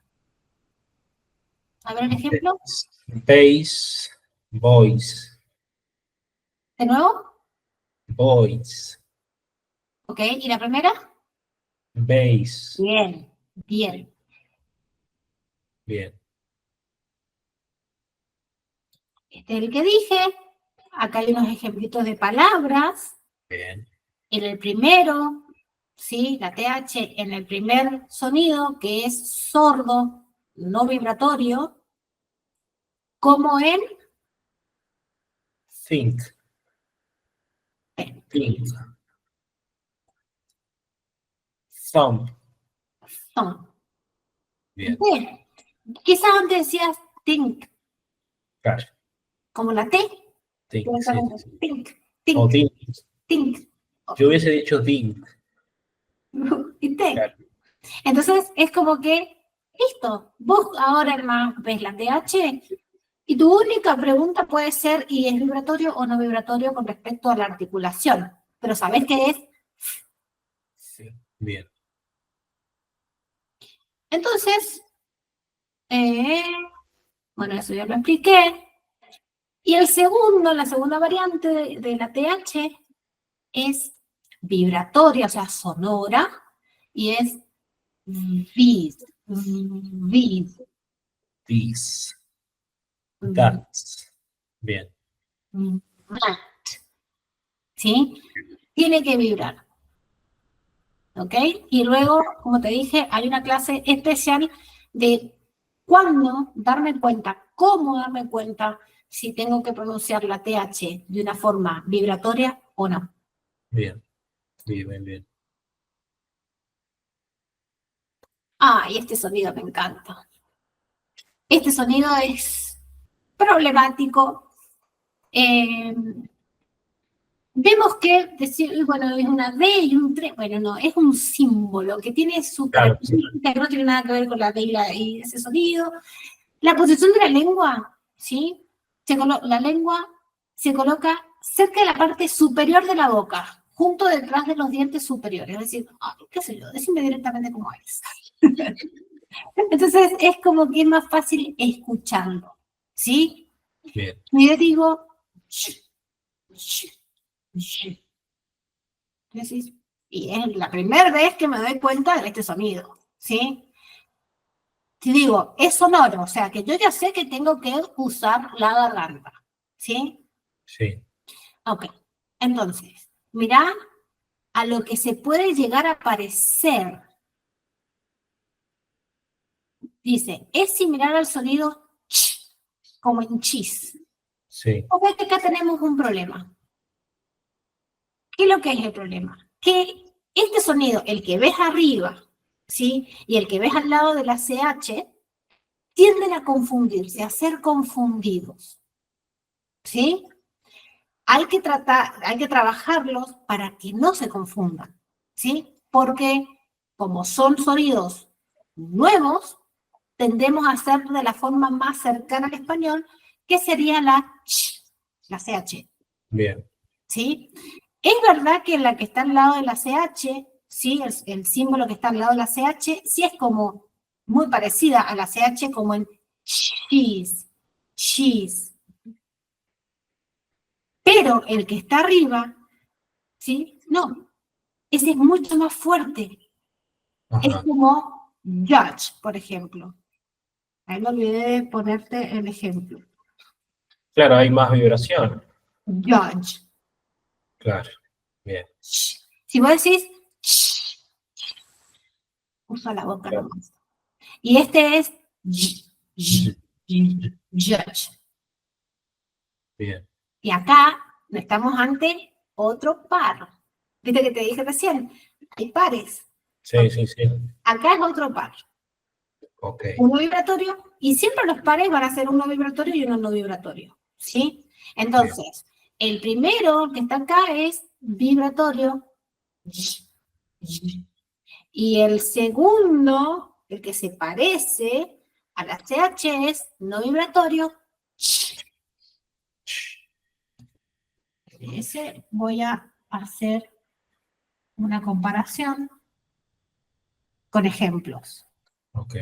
A ver el ejemplo. Base, boys, De nuevo. boys, ¿Ok? ¿Y la primera? base, Bien, bien. bien, Este es el que dije. Acá hay unos ejemplitos de palabras. bien. En el primero, ¿sí? La TH en el primer sonido, que es sordo, no vibratorio, como en Think, think, thumb, son. bien, Bien. Quizás antes decías think, claro, como la T, think, sí, directamente. sí, sí. Think, O think, think, think. yo hubiese dicho think, ¿Viste? claro, Entonces es como que, listo, vos ahora más ves la TH y tu única pregunta puede ser, ¿y es vibratorio o no vibratorio con respecto a la articulación? Pero sabés que es. sí, bien, Entonces, eh, bueno, eso ya lo expliqué. Y el segundo, la segunda variante de la TH es vibratoria, o sea, sonora, y es vid, vid, this, that, bien, mat, ¿sí? Tiene que vibrar, ¿ok? Y luego, como te dije, hay una clase especial de cuándo darme cuenta, cómo darme cuenta si tengo que pronunciar la TH de una forma vibratoria o no. bien, bien, bien, bien. Ah, y este sonido me encanta. Este sonido es problemático. Eh, Vemos que decir, bueno, es una D y un 3, bueno, no, es un símbolo que tiene su Claro, sí, característica, que no tiene nada que ver con la D y ese sonido. La posición de la lengua, ¿sí? La lengua se coloca cerca de la parte superior de la boca, junto detrás de los dientes superiores. Es decir, ay, qué sé yo, decime directamente cómo es. Entonces es como que es más fácil escuchando, ¿sí? bien, Y yo digo, y es la primera vez que me doy cuenta de este sonido, ¿sí? Si digo, es sonoro, o sea, que yo ya sé que tengo que usar la garganta, ¿sí? sí, Ok, entonces, mirá a lo que se puede llegar a parecer. Dice, es similar al sonido ch, como en chis. sí, O que acá tenemos un problema. ¿Qué es lo que es el problema? Que este sonido, el que ves arriba, ¿sí? Y el que ves al lado de la CH, tienden a confundirse, a ser confundidos, ¿sí? Hay que trabajarlos para que no se confundan, ¿sí? Porque como son sonidos nuevos, tendemos a hacer de la forma más cercana al español, que sería la ch, la CH, bien, ¿sí? Es verdad que la que está al lado de la CH, ¿sí? El símbolo que está al lado de la CH, sí es como muy parecida a la CH como en cheese, cheese. Pero el que está arriba, ¿sí? No, ese es mucho más fuerte. Es ajá. como judge, por ejemplo. Ahí me olvidé de ponerte el ejemplo. Claro, hay más vibración, Judge. claro, bien, Si vos decís, usa la boca claro, nomás. Y este es judge. bien, Y acá estamos ante otro par. ¿Viste que te dije recién? Hay pares. sí, sí, sí, Acá es otro par. ok, Uno vibratorio, y siempre los pares van a ser uno vibratorio y uno no vibratorio, ¿sí? bien, Entonces, el primero que está acá es vibratorio, y el segundo, el que se parece a la CH es no vibratorio, voy a hacer una comparación con ejemplos. Ok,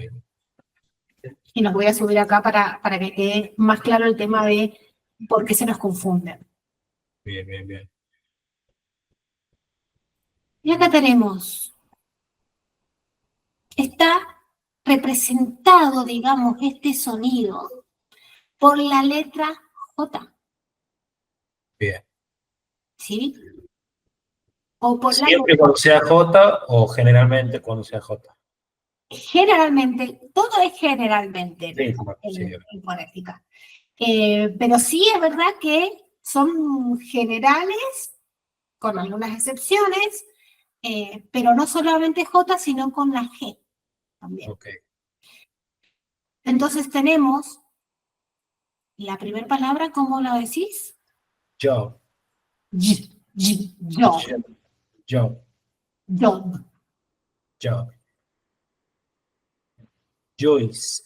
Y los voy a subir acá para que quede más claro el tema de por qué se nos confunden. bien, bien, bien. Y acá tenemos, está representado, digamos, este sonido por la letra J, Bien. ¿sí? O por la Siempre letra. cuando sea J o generalmente cuando sea J. Generalmente, todo es generalmente Sí, como- sí, en fonética. Pero sí es verdad que son generales, con algunas excepciones, pero no solamente J, sino con la G también. ok. Entonces tenemos la primera palabra, ¿cómo la decís? Yo, Yo, yo, yo. yo. Joyce,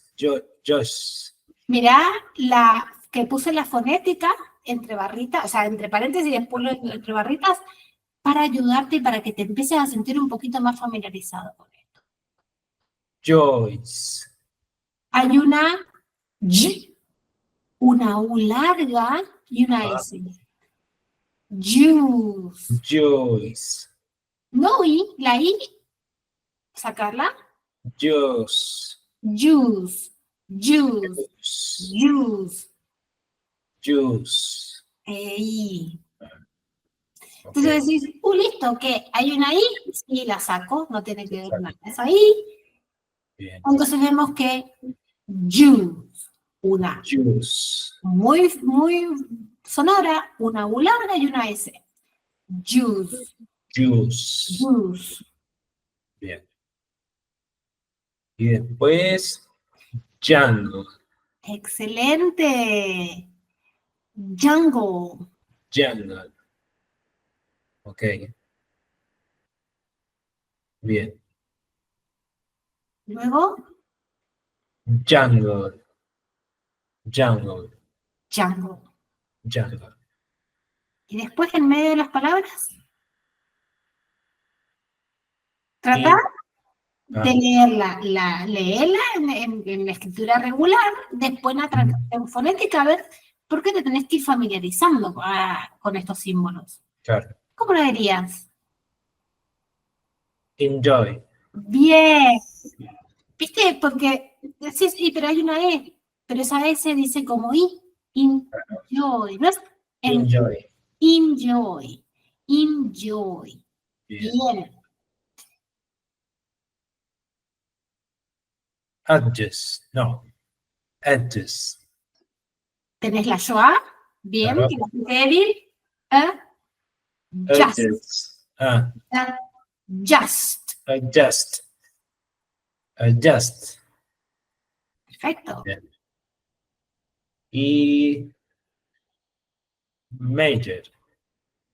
Josh. Mirá la que puse la fonética entre barritas, o sea, entre paréntesis y después entre barritas, para ayudarte y para que te empieces a sentir un poquito más familiarizado con esto. Joyce, Hay una Y, una U larga y una ah, S. Juice. Joyce, No I, la I, sacarla. Josh, Juice, juice, juice. Juice. I. Ok, Entonces decís, listo, que hay una I, sí, la saco, no tiene que ver nada. exacto. Es ahí. Bien. Entonces vemos que juice, una Juice, muy, muy sonora, una U larga y una S. Juice, juice. juice. Bien. Y después, Django, Excelente. Jungle. Jungle. Ok, bien. Luego, Jungle, jungle, jungle. jungle. Y después, en medio de las palabras, trata Y, de ah, leerla en la escritura regular, después en la transcripción fonética, a ver por qué te tenés que ir familiarizando con estos símbolos. claro. ¿Cómo lo dirías? Enjoy. Bien. ¿Viste? Porque decís, pero hay una E, pero esa S dice como I. Enjoy. No es Enjoy. enjoy. Enjoy. Bien. Bien. Adjust. No. Adjust. Tenés la Shoah. Bien. Claro. Que es débil. Just. Adjust. Ah, Just. adjust. Adjust. Perfecto. Bien. Y major.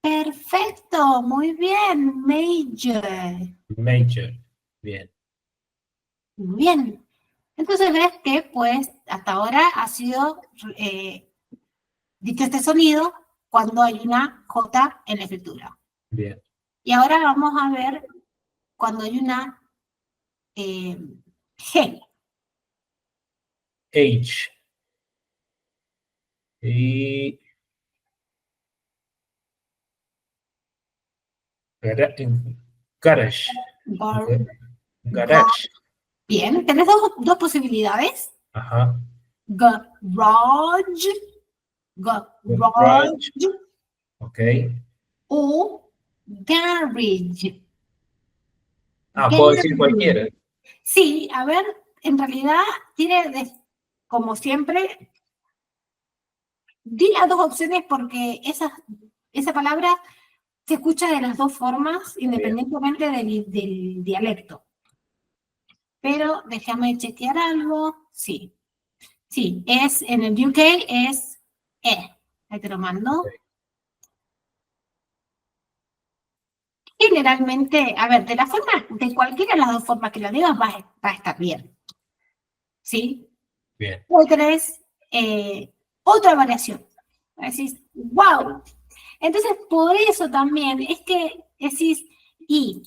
Perfecto. Muy bien. Major. Major. Bien. Muy bien. Entonces ves que, pues, hasta ahora ha sido dicho este sonido cuando hay una J en la escritura. Bien. Y ahora vamos a ver cuando hay una G. H. Y garage. Gar, gar. Garage. Bien, tenés dos posibilidades. Ajá. Garage, Garage. garage Ok. o garage. Ah, puedo decir Garage. cualquiera. Sí, a ver, en realidad tiene, como siempre, di las dos opciones porque esa palabra se escucha de las dos formas, Bien. independientemente del dialecto. Pero déjame chequear algo. Sí, sí, es en el UK es E. Ahí te lo mando. Generalmente, a ver, de cualquiera de las dos formas que lo digas va a estar bien. ¿Sí? Bien. O tenés otra variación. Decís, wow, Entonces, por eso también es que decís y,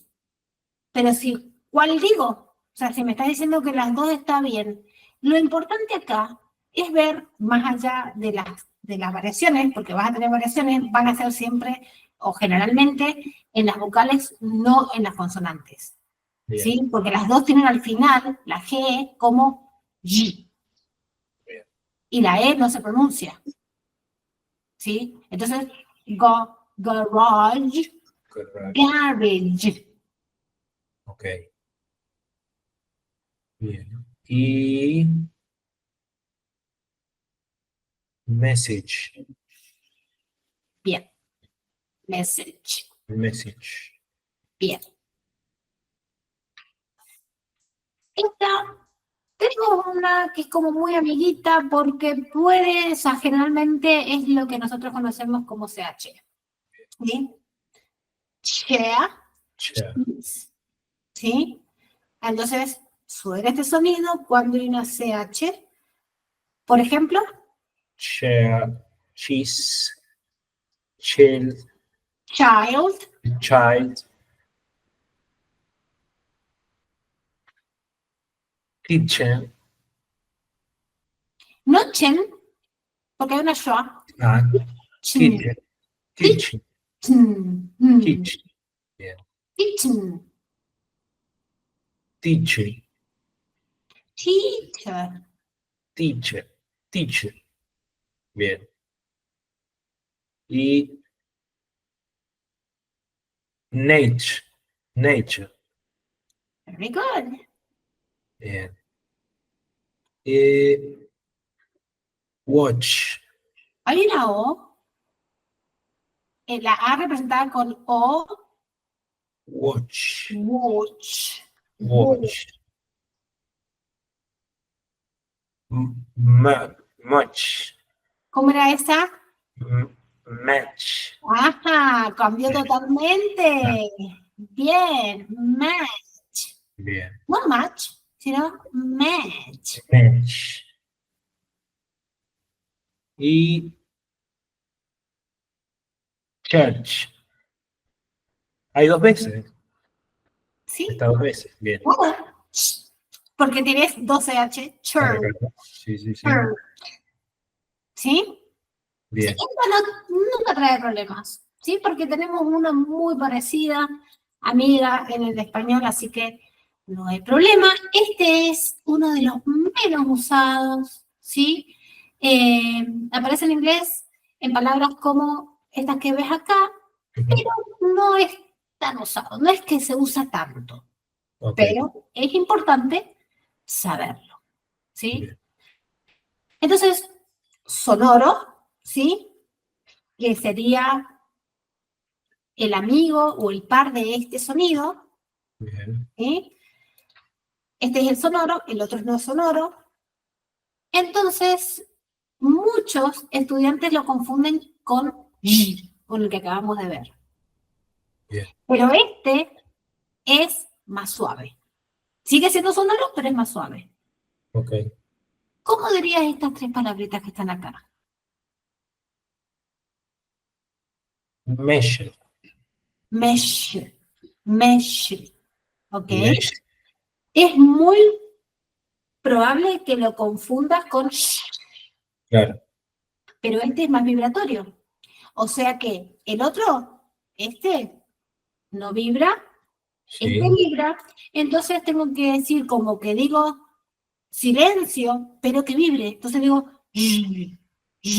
pero si, ¿cuál digo? O sea, si me estás diciendo que las dos está bien, lo importante acá es ver más allá de las variaciones, porque vas a tener variaciones, van a ser siempre o generalmente en las vocales, no en las consonantes. Bien. ¿Sí? Porque las dos tienen al final la G como G. Bien. Y la E no se pronuncia. ¿Sí? Entonces, garage, Correcto. garbage. Ok. Bien. Y message. Bien. Message. Message. Bien. Esta, tengo una que es como muy amiguita porque puede, o sea, generalmente es lo que nosotros conocemos como CH. ¿Sí? Share, Chair. ¿sí? Entonces, suena este sonido cuando hay una CH. Por ejemplo, Chair. Cheese. Chill. child, Child. Kitchen. no chen, porque hay una schwa. Ah, Chen, kitchen. Kitchen. kitchen, Kitchen. Bien. kitchen, Teacher. teacher. Teacher. Teacher. Bien. Y nature. Nature. Very good. Bien. Y watch. Hay una O, la A representada con O, Watch. watch. Watch. Much. ¿Cómo era esa? Match. Ajá, cambió Ah, totalmente. Bien, match. bien. No match, sino match. Match. Y church. Hay dos veces. ¿Sí? Está dos veces. Bien. Bueno, porque tienes 12H, Claro, church, claro. Sí, sí, sí. church. ¿Sí? Sí, Bien. esto nunca trae problemas, ¿sí? Porque tenemos una muy parecida amiga en el español, así que no hay problema. Este es uno de los menos usados, ¿sí? Aparece en inglés en palabras como estas que ves acá, pero no es tan usado, no es que se usa tanto, Ok. pero es importante saberlo, ¿sí? Bien. Entonces, sonoro, ¿sí? Que sería el amigo o el par de este sonido, Bien. ¿sí? Este es el sonoro, el otro es no sonoro. Entonces, muchos estudiantes lo confunden con y, con el que acabamos de ver. Bien. Pero este es más suave. Sigue siendo sonoro, pero es más suave. Ok. ¿Cómo dirías estas tres palabritas que están acá? Measure. Mesh, mesh, ¿ok? Measure. Es muy probable que lo confundas con sh, Claro. pero este es más vibratorio. O sea que el otro, este, no vibra, este Sí. vibra, entonces tengo que decir como que digo silencio, pero que vibre. Entonces digo,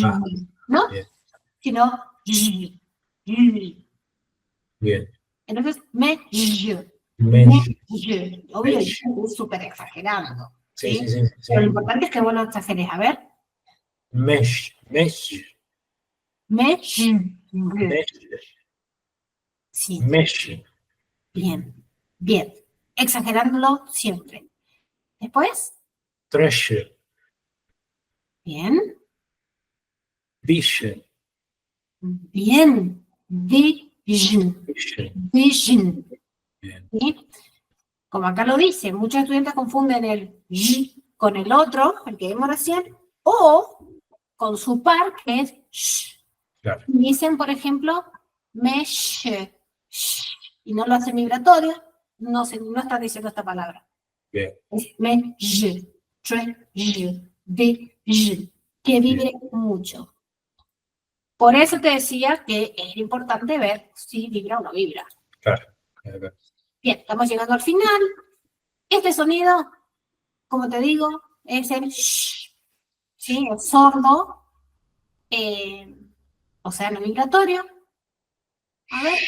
Ah, ¿no? bien. Sino, Bien. entonces Measure. obvio, Measure. yo súper exagerando, Sí, sí, ¿sí? sí, sí. Pero lo importante es que vos lo exageres. A ver, Mesh. Mesh. mesh, Mesh. sí, Mesh. bien, bien, exagerándolo siempre. Después, Treasure. bien, Vision. bien, vision, Vision. vision, Bien. ¿sí? Como acá lo dice, muchos estudiantes confunden el y con el otro, el que vimos recién, o con su par, que es sh, Claro. Dicen, por ejemplo, me, y no lo hacen vibratorio, no está diciendo esta palabra. Bien. Es me, tre, de, que vibre mucho. Por eso te decía que es importante ver si vibra o no vibra. Claro. Claro. Bien, estamos llegando al final. Este sonido, como te digo, es el sh, ¿sí? El sordo, o sea, no vibratorio. A ver.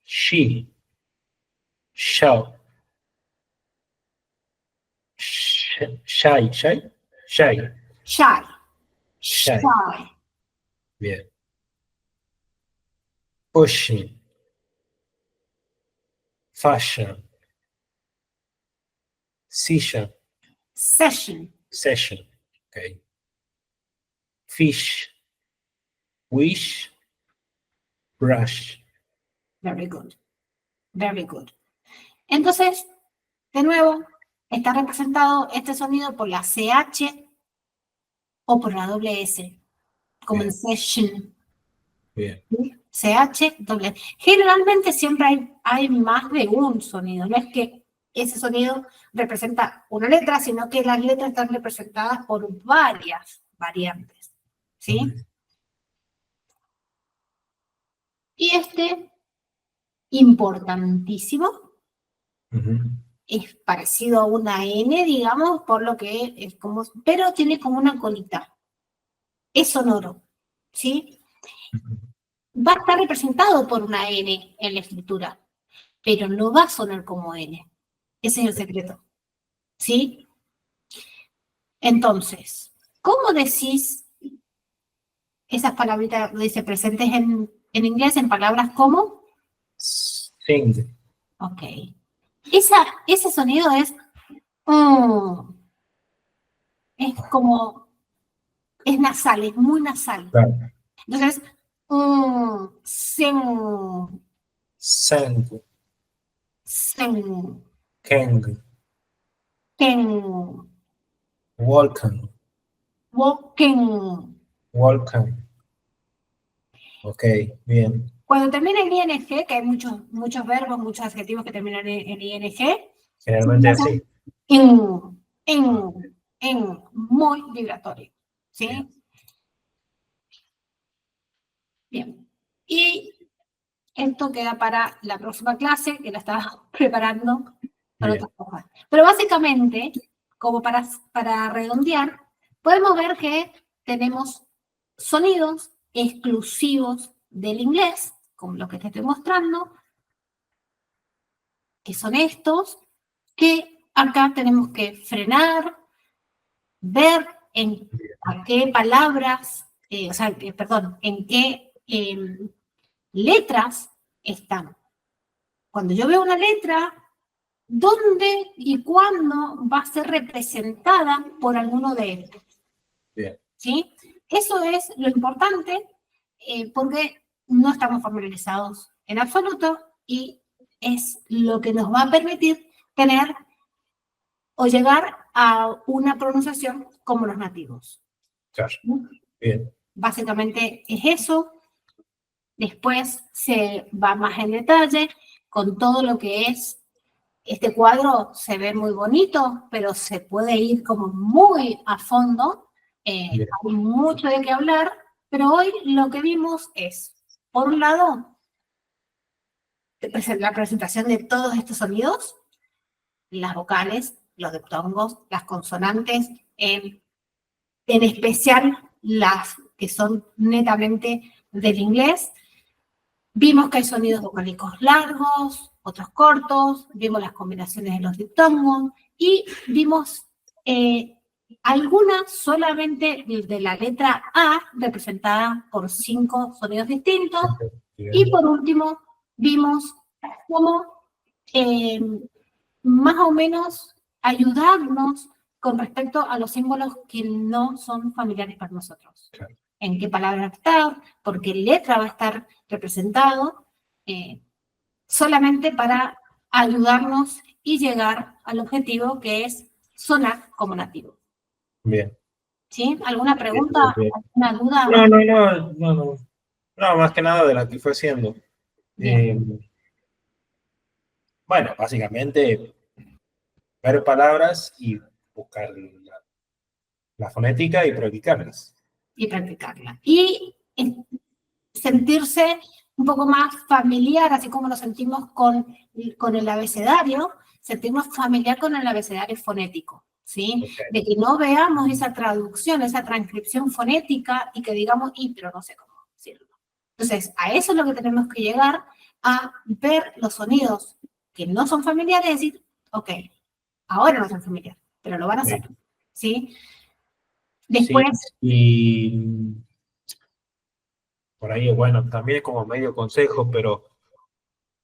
She. Shall. Shy. Shy. Shy. Shy. Shy. Shy. Bien. Pushing. Fashion. Session. Session. Session. Okay. Fish. Wish. Brush. Very good. Very good. Entonces, de nuevo, está representado este sonido por la CH o por la doble S, como en session. Bien. CH, doble. Generalmente siempre hay más de un sonido. No es que ese sonido representa una letra, sino que las letras están representadas por varias variantes. ¿Sí? Okay. Y este, importantísimo, es parecido a una N, digamos, por lo que es como, pero tiene como una colita. Es sonoro, ¿sí? Va a estar representado por una N en la escritura, pero no va a sonar como N. Ese es el secreto, ¿sí? Entonces, ¿cómo decís esas palabritas, dice presentes en inglés, en palabras como? Sing. Ok. Ese sonido es como, es nasal, es muy nasal. Claro. Entonces, sing, Sang. sing, Kang. ken, Walking. walking. Walking. Ok, bien. Cuando termina en ing, que hay muchos verbos, muchos adjetivos que terminan en ing, Generalmente así. en, muy vibratorio, ¿sí? Bien. Bien. Y esto queda para la próxima clase, que la estaba preparando para Bien. otras cosas. Pero básicamente, como para redondear, podemos ver que tenemos sonidos exclusivos del inglés, como los que te estoy mostrando, que son estos, que acá tenemos que frenar, ver en a qué palabras, en qué letras están. Cuando yo veo una letra, ¿dónde y cuándo va a ser representada por alguno de ellos? Bien. ¿Sí? Eso es lo importante porque no estamos familiarizados en absoluto y es lo que nos va a permitir tener o llegar a una pronunciación como los nativos. Claro. Bien. Básicamente es eso. Después se va más en detalle con todo lo que es. Este cuadro se ve muy bonito, pero se puede ir como muy a fondo. Hay mucho de qué hablar, pero hoy lo que vimos es, por un lado, la presentación de todos estos sonidos, las vocales, los diptongos, las consonantes, en especial las que son netamente del inglés. Vimos que hay sonidos vocálicos largos, otros cortos, vimos las combinaciones de los diptongos y vimos algunas solamente de la letra A representada por 5 sonidos distintos. Y por último, vimos cómo más o menos ayudarnos con respecto a los símbolos que no son familiares para nosotros. Claro. En qué palabra va a estar, por qué letra va a estar representado, solamente para ayudarnos y llegar al objetivo que es sonar como nativo. Bien. ¿Sí? ¿Alguna pregunta? Bien. ¿Alguna duda? No. No, más que nada de la que fue haciendo. Bien, Bueno, básicamente ver palabras y buscar la fonética y practicarlas. y practicarla. Y sentirse un poco más familiar, así como nos sentimos con el abecedario, sentirnos familiar con el abecedario fonético, ¿sí? Okay. De que no veamos esa traducción, esa transcripción fonética y que digamos, pero no sé cómo decirlo. Entonces, a eso es lo que tenemos que llegar, a ver los sonidos que no son familiares y decir, ok, ahora no son familiares, pero lo van a hacer, ¿sí? Sí, Después, y por ahí, bueno, también es como medio consejo, pero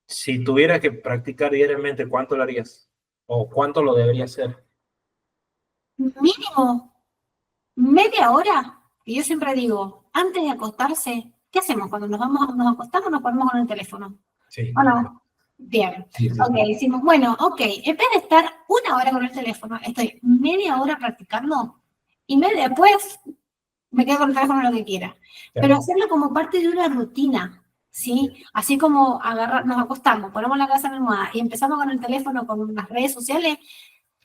si tuvieras que practicar diariamente, ¿cuánto lo harías? ¿O cuánto lo debería hacer? mínimo media hora, y yo siempre digo, antes de acostarse, ¿qué hacemos cuando nos acostamos? Nos ponemos con el teléfono. Sí. ¿O no? Bien. Sí, sí, Ok, sí. decimos, bueno, ok, en vez de estar una hora con el teléfono, estoy media hora practicando y media después me quedo con el teléfono lo que quiera. Pero hacerlo como parte de una rutina, ¿sí? Así como nos acostamos, ponemos la cabeza en la almohada y empezamos con el teléfono, con las redes sociales,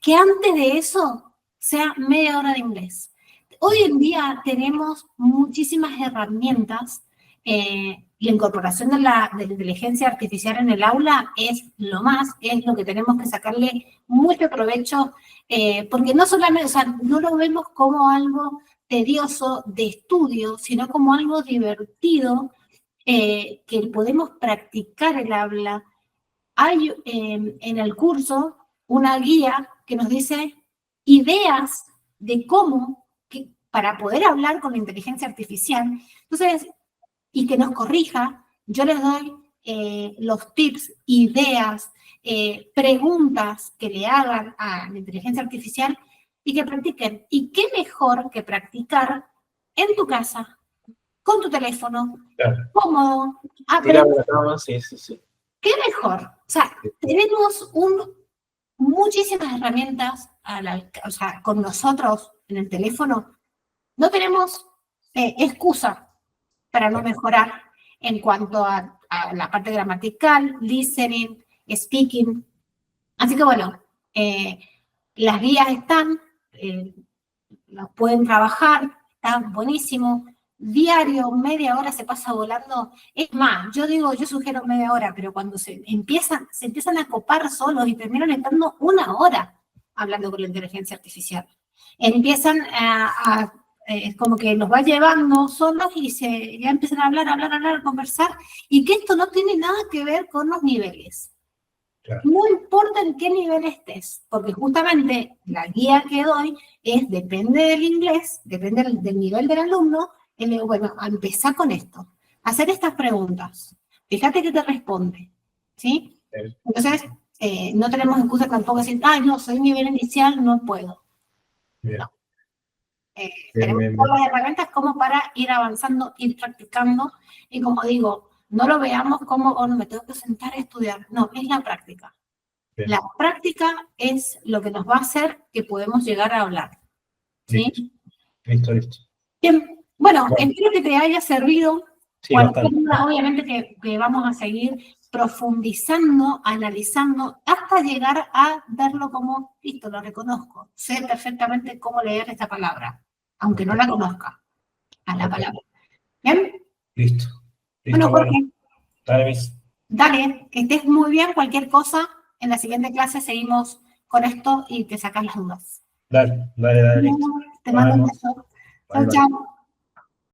que antes de eso sea media hora de inglés. Hoy en día tenemos muchísimas herramientas. La incorporación de la inteligencia artificial en el aula es lo más, es lo que tenemos que sacarle mucho provecho, porque no solamente, o sea, no lo vemos como algo tedioso de estudio, sino como algo divertido, que podemos practicar el habla. Hay en el curso una guía que nos dice ideas de cómo, para poder hablar con la inteligencia artificial. Entonces, y que nos corrija, yo les doy los tips, ideas, preguntas que le hagan a la inteligencia artificial y que practiquen. Y qué mejor que practicar en tu casa, con tu teléfono, Claro. cómodo, Tirado de la cama, sí, sí, sí. ¿Qué mejor? O sea, tenemos muchísimas herramientas o sea, con nosotros en el teléfono. No tenemos excusa para no mejorar en cuanto a la parte gramatical, listening, speaking. Así que bueno, las guías están, las pueden trabajar, están buenísimo. Diario, media hora se pasa volando. Es más, yo digo, yo sugiero media hora, pero cuando se empiezan a copar solos y terminan estando una hora hablando con la inteligencia artificial. Empiezan como que los va llevando solos y ya empiezan a hablar, conversar, y que esto no tiene nada que ver con los niveles. Claro. No importa en qué nivel estés, porque justamente la guía que doy depende del inglés, depende del nivel del alumno, y le digo, bueno, empezá con esto, hacer estas preguntas, fíjate que te responde, ¿sí? Entonces, no tenemos excusa tampoco decir, no, soy nivel inicial, no puedo. Bien. No. Tenemos todas las herramientas como para ir avanzando, ir practicando, y como digo, no lo veamos como, no me tengo que sentar a estudiar, no, es la práctica. Bien. La práctica es lo que nos va a hacer que podemos llegar a hablar. ¿Sí? Listo. Bien, bueno, espero que te haya servido. Sí, bastante. Obviamente que vamos a seguir profundizando, analizando, hasta llegar a verlo como, listo, lo reconozco, sé perfectamente cómo leer esta palabra, aunque no la conozca, a la palabra. ¿Bien? Listo. Bueno, Jorge, dale, que estés muy bien. Cualquier cosa, en la siguiente clase seguimos con esto y te sacas las dudas. Dale. Te mando un beso. Chao, chao.